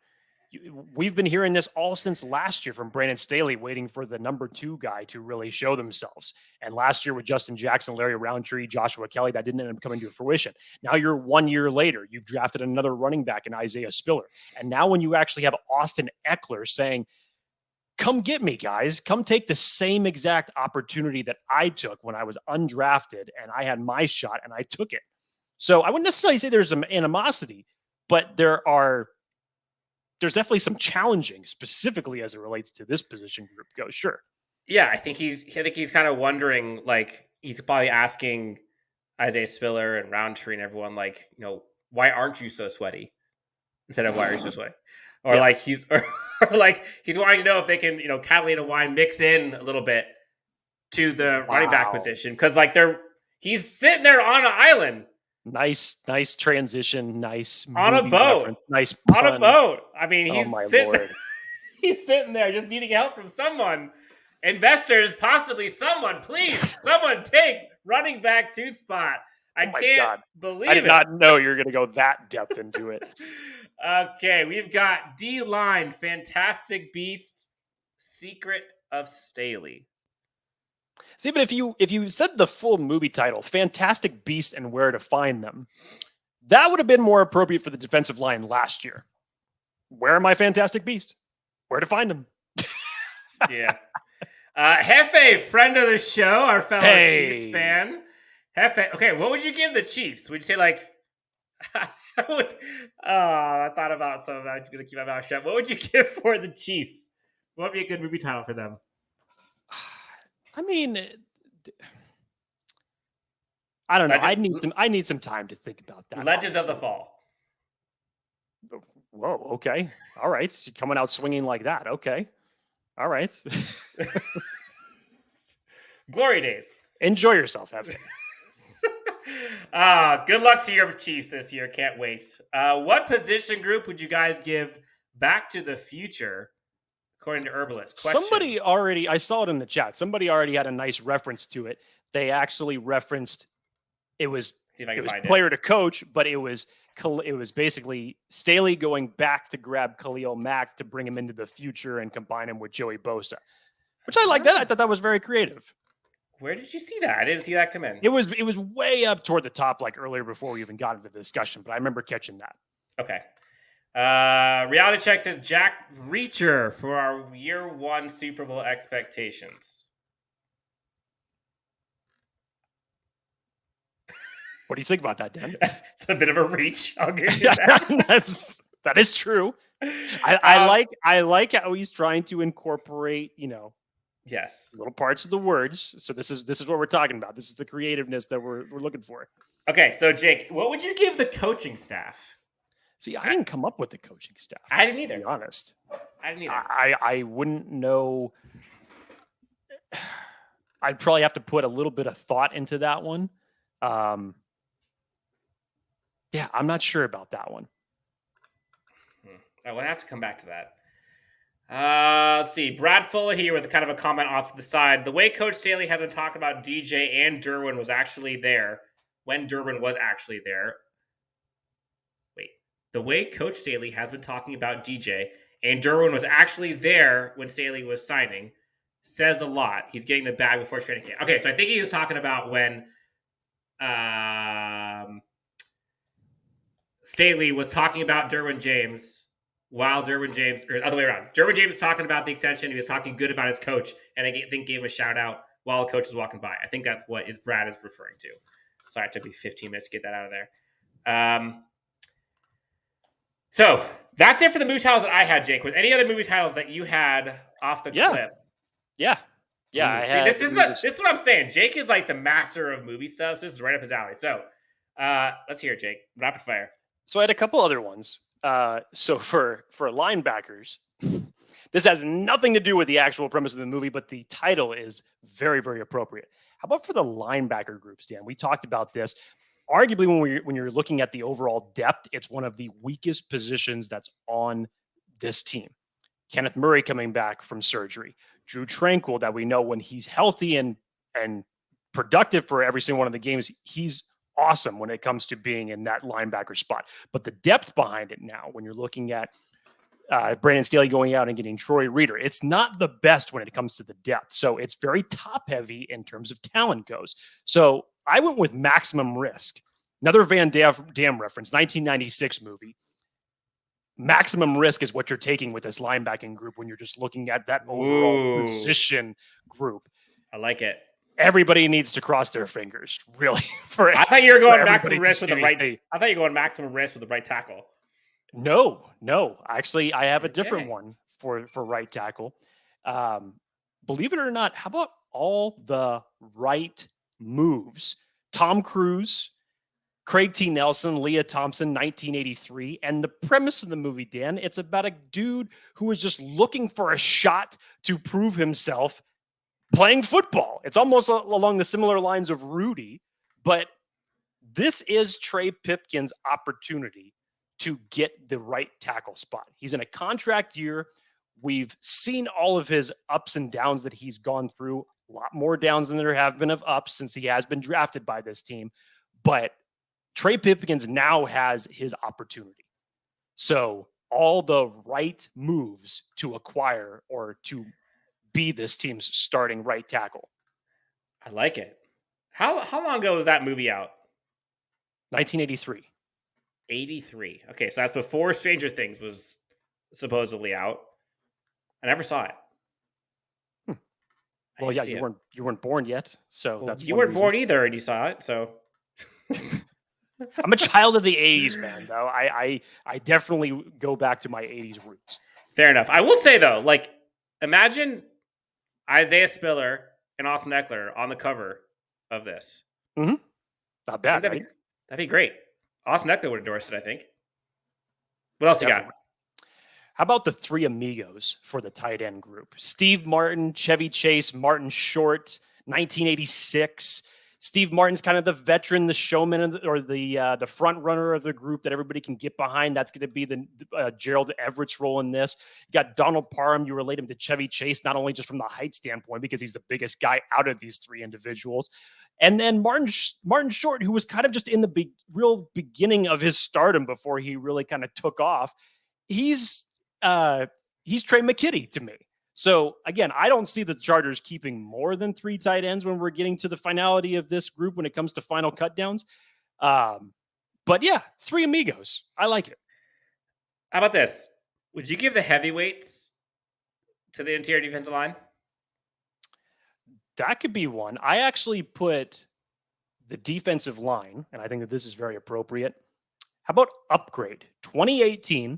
We've been hearing this all since last year from Brandon Staley, waiting for the number 2 guy to really show themselves. And last year with Justin Jackson, Larry Roundtree, Joshua Kelly, that didn't end up coming to fruition. Now you're 1 year later. You've drafted another running back in Isaiah Spiller. And now when you actually have Austin Ekeler saying, come get me, guys. Come take the same exact opportunity that I took when I was undrafted and I had my shot and I took it. So I wouldn't necessarily say there's some animosity, but there's definitely some challenging, specifically as it relates to this position group. Go, sure. Yeah, I think he's kind of wondering, like, he's probably asking Isaiah Spiller and Roundtree and everyone, like, why aren't you so sweaty? Instead of why are you so sweaty? Or yes. He's wanting to know if they can, Catalina wine mix in a little bit to the running back position. Because he's sitting there on an island. Nice transition. Nice on a boat. Reference. Nice pun. On a boat. I mean, he's sitting there just needing help from someone. Investors, possibly someone. Please, someone take running back 2 spot. I can't believe it. I did not know you were going to go that depth into it. Okay, we've got D-line, Fantastic Beast, Secret of Staley. See, but if you said the full movie title, Fantastic Beasts and Where to Find Them, that would have been more appropriate for the defensive line last year. Where are my Fantastic Beasts? Where to find them? Yeah. Hefe, friend of the show, our fellow Chiefs fan. Hefe, okay, what would you give the Chiefs? Would you say I thought about some of that. I'm going to keep my mouth shut. What would you give for the Chiefs? What would be a good movie title for them? I mean, I don't know. I need some time to think about that. Legends of the Fall. Whoa. Okay. All right. So coming out swinging like that. Okay. All right. Glory days. Enjoy yourself, Evan. Good luck to your Chiefs this year. Can't wait. What position group would you guys give Back to the Future, according to Herbalist? Somebody already, I saw it in the chat. Somebody already had a nice reference to it. They actually referenced it was player to coach, but it was basically Staley going back to grab Khalil Mack to bring him into the future and combine him with Joey Bosa, which I like that. I thought that was very creative. Where did you see that? I didn't see that come in. It was way up toward the top, like earlier before we even got into the discussion, but I remember catching that. Okay. Reality Check says Jack Reacher for our year one Super Bowl expectations. What do you think about that, Dan? It's a bit of a reach. I'll give you that. That is true. I like how he's trying to incorporate, yes, little parts of the words. So this is what we're talking about. This is the creativeness that we're looking for. Okay, so Jake, what would you give the coaching staff? See, I didn't come up with the coaching staff. I didn't either. To be honest, I didn't either. I wouldn't know. I'd probably have to put a little bit of thought into that one. Yeah, I'm not sure about that one. I would have to come back to that. Let's see. Brad Fuller here with kind of a comment off the side. The way Coach Staley has been talking about DJ and Derwin was actually there when Derwin was actually there. Wait. The way Coach Staley has been talking about DJ and Derwin was actually there when Staley was signing says a lot. He's getting the bag before training camp. Okay, so I think he was talking about when Staley was talking about Derwin James while Derwin James, or the other way around. Derwin James was talking about the extension. He was talking good about his coach, and I think gave him a shout out while the coach was walking by. I think that's what Brad is referring to. Sorry, it took me 15 minutes to get that out of there. So that's it for the movie titles that I had, Jake. With any other movie titles that you had off the clip? Yeah. See, this is what I'm saying. Jake is like the master of movie stuff. So this is right up his alley. So let's hear it, Jake. Rapid fire. So I had a couple other ones. So for linebackers, this has nothing to do with the actual premise of the movie, but the title is very, very appropriate. How about for the linebacker groups, Dan? We talked about this. Arguably, when you're looking at the overall depth, it's one of the weakest positions that's on this team. Kenneth Murray coming back from surgery. Drue Tranquill, that we know when he's healthy and productive for every single one of the games, he's awesome when it comes to being in that linebacker spot. But the depth behind it now, when you're looking at Brandon Staley going out and getting Troy Reader, it's not the best when it comes to the depth. So it's very top heavy in terms of talent goes. So I went with Maximum Risk. Another Van Damme reference, 1996 movie. Maximum Risk is what you're taking with this linebacking group when you're just looking at that overall position group. I like it. Everybody needs to cross their fingers, really. I thought you were going maximum risk with the right. I thought you were going maximum risk with the right tackle. No. Actually, I have a different one for right tackle. Believe it or not, how about all the right moves? Tom Cruise, Craig T. Nelson, Leah Thompson, 1983. And the premise of the movie, Dan, it's about a dude who is just looking for a shot to prove himself playing football. It's almost along the similar lines of Rudy, but this is Trey Pipkins' opportunity to get the right tackle spot. He's in a contract year. We've seen all of his ups and downs that he's gone through, a lot more downs than there have been of ups since he has been drafted by this team. But Trey Pipkins now has his opportunity. So all the right moves to acquire or to be this team's starting right tackle. I like it. How long ago was that movie out? 1983. 83. Okay, so that's before Stranger Things was supposedly out. I never saw it. Well, yeah, you weren't born yet, so that's you weren't born either, and you saw it. So I'm a child of the 80s, man. Though I definitely go back to my 80s roots. Fair enough. I will say though, like, imagine Isaiah Spiller and Austin Ekeler on the cover of this. Mm-hmm. Not bad, right? That'd be great. Austin Ekeler would endorse it, I think. What else Definitely. you got? How about the three amigos for the tight end group? Steve Martin, Chevy Chase, Martin Short, 1986. Steve Martin's kind of the veteran, the showman, or the front runner of the group that everybody can get behind. That's going to be the Gerald Everett's role in this. You got Donald Parham. You relate him to Chevy Chase, not only just from the height standpoint, because he's the biggest guy out of these three individuals. And then Martin Short, who was kind of just in the real beginning of his stardom before he really kind of took off. He's Trey McKitty to me. So again, I don't see the Chargers keeping more than three tight ends when we're getting to the finality of this group when it comes to final cut downs. But yeah, three amigos. I like it. How about this? Would you give the heavyweights to the interior defensive line? That could be one. I actually put the defensive line, and I think that this is very appropriate. How about Upgrade 2018?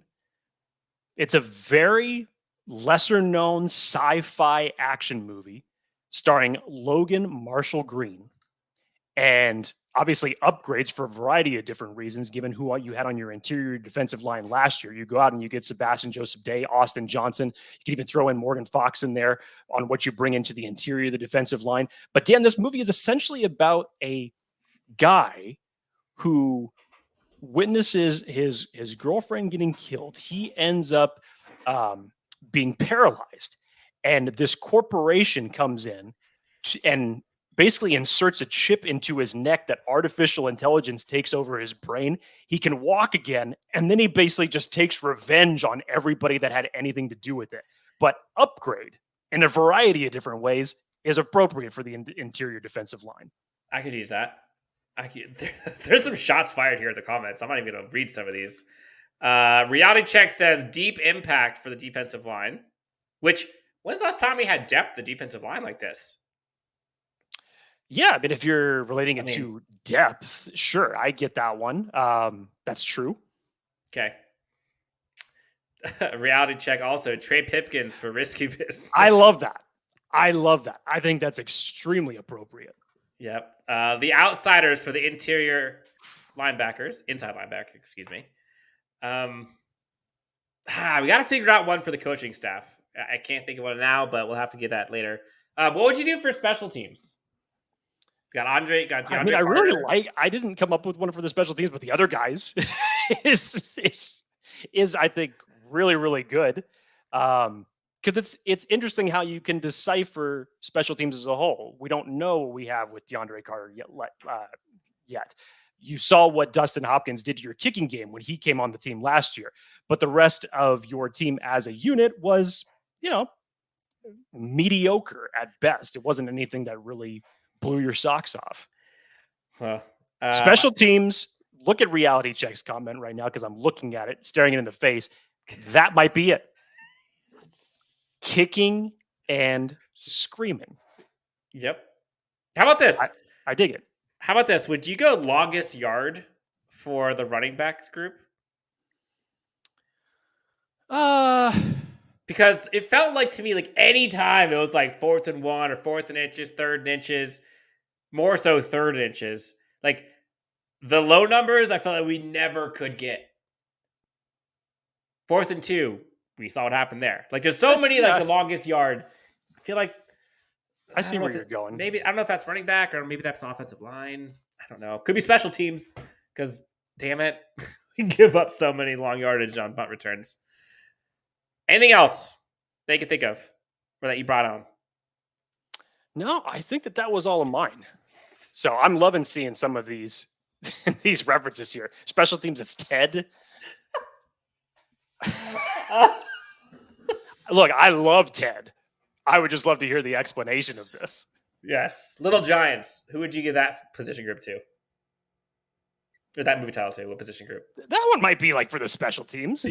It's a very lesser known sci-fi action movie starring Logan Marshall Green, and obviously upgrades for a variety of different reasons, given who you had on your interior defensive line last year. You go out and you get Sebastian Joseph Day, Austin Johnson. You can even throw in Morgan Fox in there on what you bring into the interior of the defensive line. But Dan, this movie is essentially about a guy who witnesses his girlfriend getting killed. He ends up being paralyzed, and this corporation comes in and basically inserts a chip into his neck that artificial intelligence takes over his brain. He can walk again, and then he basically just takes revenge on everybody that had anything to do with it. But Upgrade, in a variety of different ways, is appropriate for the interior defensive line. I could use that. There's some shots fired here in the comments. I'm not even going to read some of these. Reality Check says deep impact for the defensive line. Which, when's the last time we had depth the defensive line like this? Yeah, I mean, if you're relating it to depth, sure, I get that one. That's true. Okay. Reality Check also, Trey Pipkins for risky business. I love that. I think that's extremely appropriate. Yep. The outsiders for the inside linebacker, excuse me. We got to figure out one for the coaching staff. I can't think of one now, but we'll have to get that later. What would you do for special teams? Got Andre, got DeAndre. I really I didn't come up with one for the special teams, but the other guys is I think really, really good. Because it's interesting how you can decipher special teams as a whole. We don't know what we have with DeAndre Carter yet. You saw what Dustin Hopkins did to your kicking game when he came on the team last year. But the rest of your team as a unit was, mediocre at best. It wasn't anything that really blew your socks off. Special teams, look at Reality Check's comment right now because I'm looking at it, staring it in the face. That might be it. Kicking and screaming. Yep. How about this? I dig it. How about this? Would you go longest yard for the running backs group? Because it felt like to me, like any time it was like 4th and 1 or 4th and inches, 3rd and inches, more so 3rd and inches. Like the low numbers, I felt like we never could get. 4th and 2, we saw what happened there. Like there's so many like the longest yard. I feel like I see where you're going. Maybe I don't know if that's running back or maybe that's offensive line. I don't know. Could be special teams because damn it, we give up so many long yardage on punt returns. Anything else that you can think of or that you brought on? No, I think that was all of mine. So I'm loving seeing some of these references here. Special teams, it's Ted. Look, I love Ted. I would just love to hear the explanation of this. Yes. Little Giants. Who would you give that position group to? Or that movie title to? What position group? That one might be like for the special teams,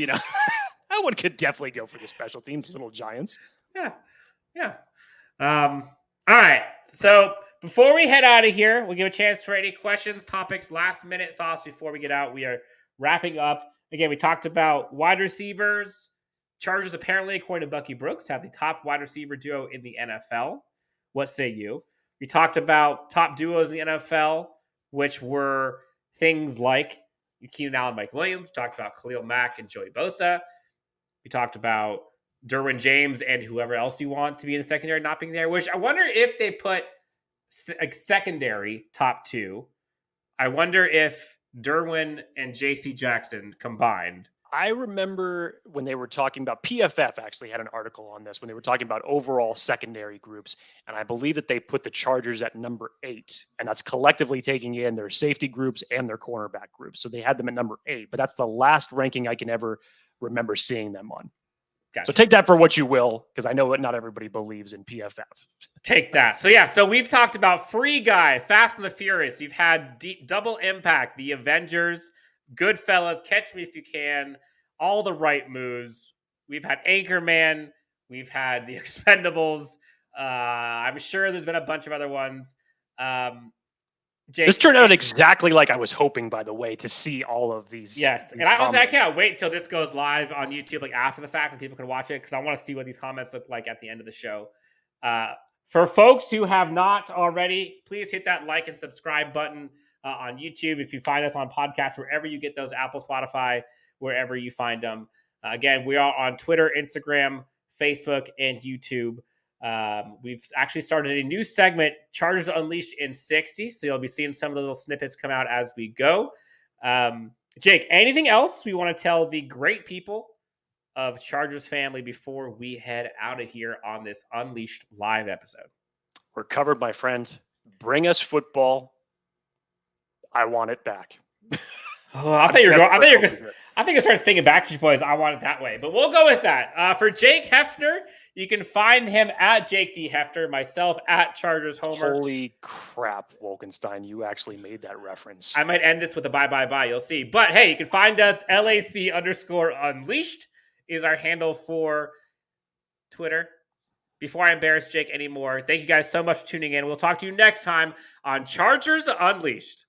That one could definitely go for the special teams, Little Giants. Yeah. All right. So before we head out of here, we'll give a chance for any questions, topics, last minute thoughts before we get out. We are wrapping up. Again, we talked about wide receivers. Chargers apparently, according to Bucky Brooks, have the top wide receiver duo in the NFL. What say you? We talked about top duos in the NFL. which were things like Keenan Allen, Mike Williams. Talked about Khalil Mack and Joey Bosa. We talked about Derwin James and whoever else you want to be in the secondary not being there, which I wonder if they put like secondary top 2. I wonder if Derwin and J.C. Jackson combined. I remember when they were talking about PFF actually had an article on this when they were talking about overall secondary groups. And I believe that they put the Chargers at number 8, and that's collectively taking in their safety groups and their cornerback groups. So they had them at number 8, but that's the last ranking I can ever remember seeing them on. Gotcha. So take that for what you will, because I know that not everybody believes in PFF. Take that. So we've talked about Free Guy, Fast and the Furious. You've had Double Impact, The Avengers, Goodfellas, Catch Me If You Can, all the right moves. We've had Anchorman. We've had The Expendables. I'm sure there's been a bunch of other ones. Jake, this turned out exactly like I was hoping, by the way, to see all of these. Yes, these and I can't wait until this goes live on YouTube, like after the fact, and people can watch it, because I want to see what these comments look like at the end of the show. For folks who have not already, please hit that like and subscribe button on YouTube. If you find us on podcasts, wherever you get those, Apple, Spotify, wherever you find them. Again, we are on Twitter, Instagram, Facebook, and YouTube. We've actually started a new segment, Chargers Unleashed in 60. So you'll be seeing some of the little snippets come out as we go. Jake, anything else we want to tell the great people of Chargers family before we head out of here on this Unleashed live episode? We're covered, my friend. Bring us football. I want it back. Oh, I think you're going to start singing Backstreet Boys, I Want It That Way. But we'll go with that. For Jake Hefner, you can find him at Jake D. Hefner, myself at Chargers Homer. Holy crap, Wolkenstein, you actually made that reference. I might end this with a bye, you'll see. But hey, you can find us, LAC_Unleashed is our handle for Twitter. Before I embarrass Jake anymore, thank you guys so much for tuning in. We'll talk to you next time on Chargers Unleashed.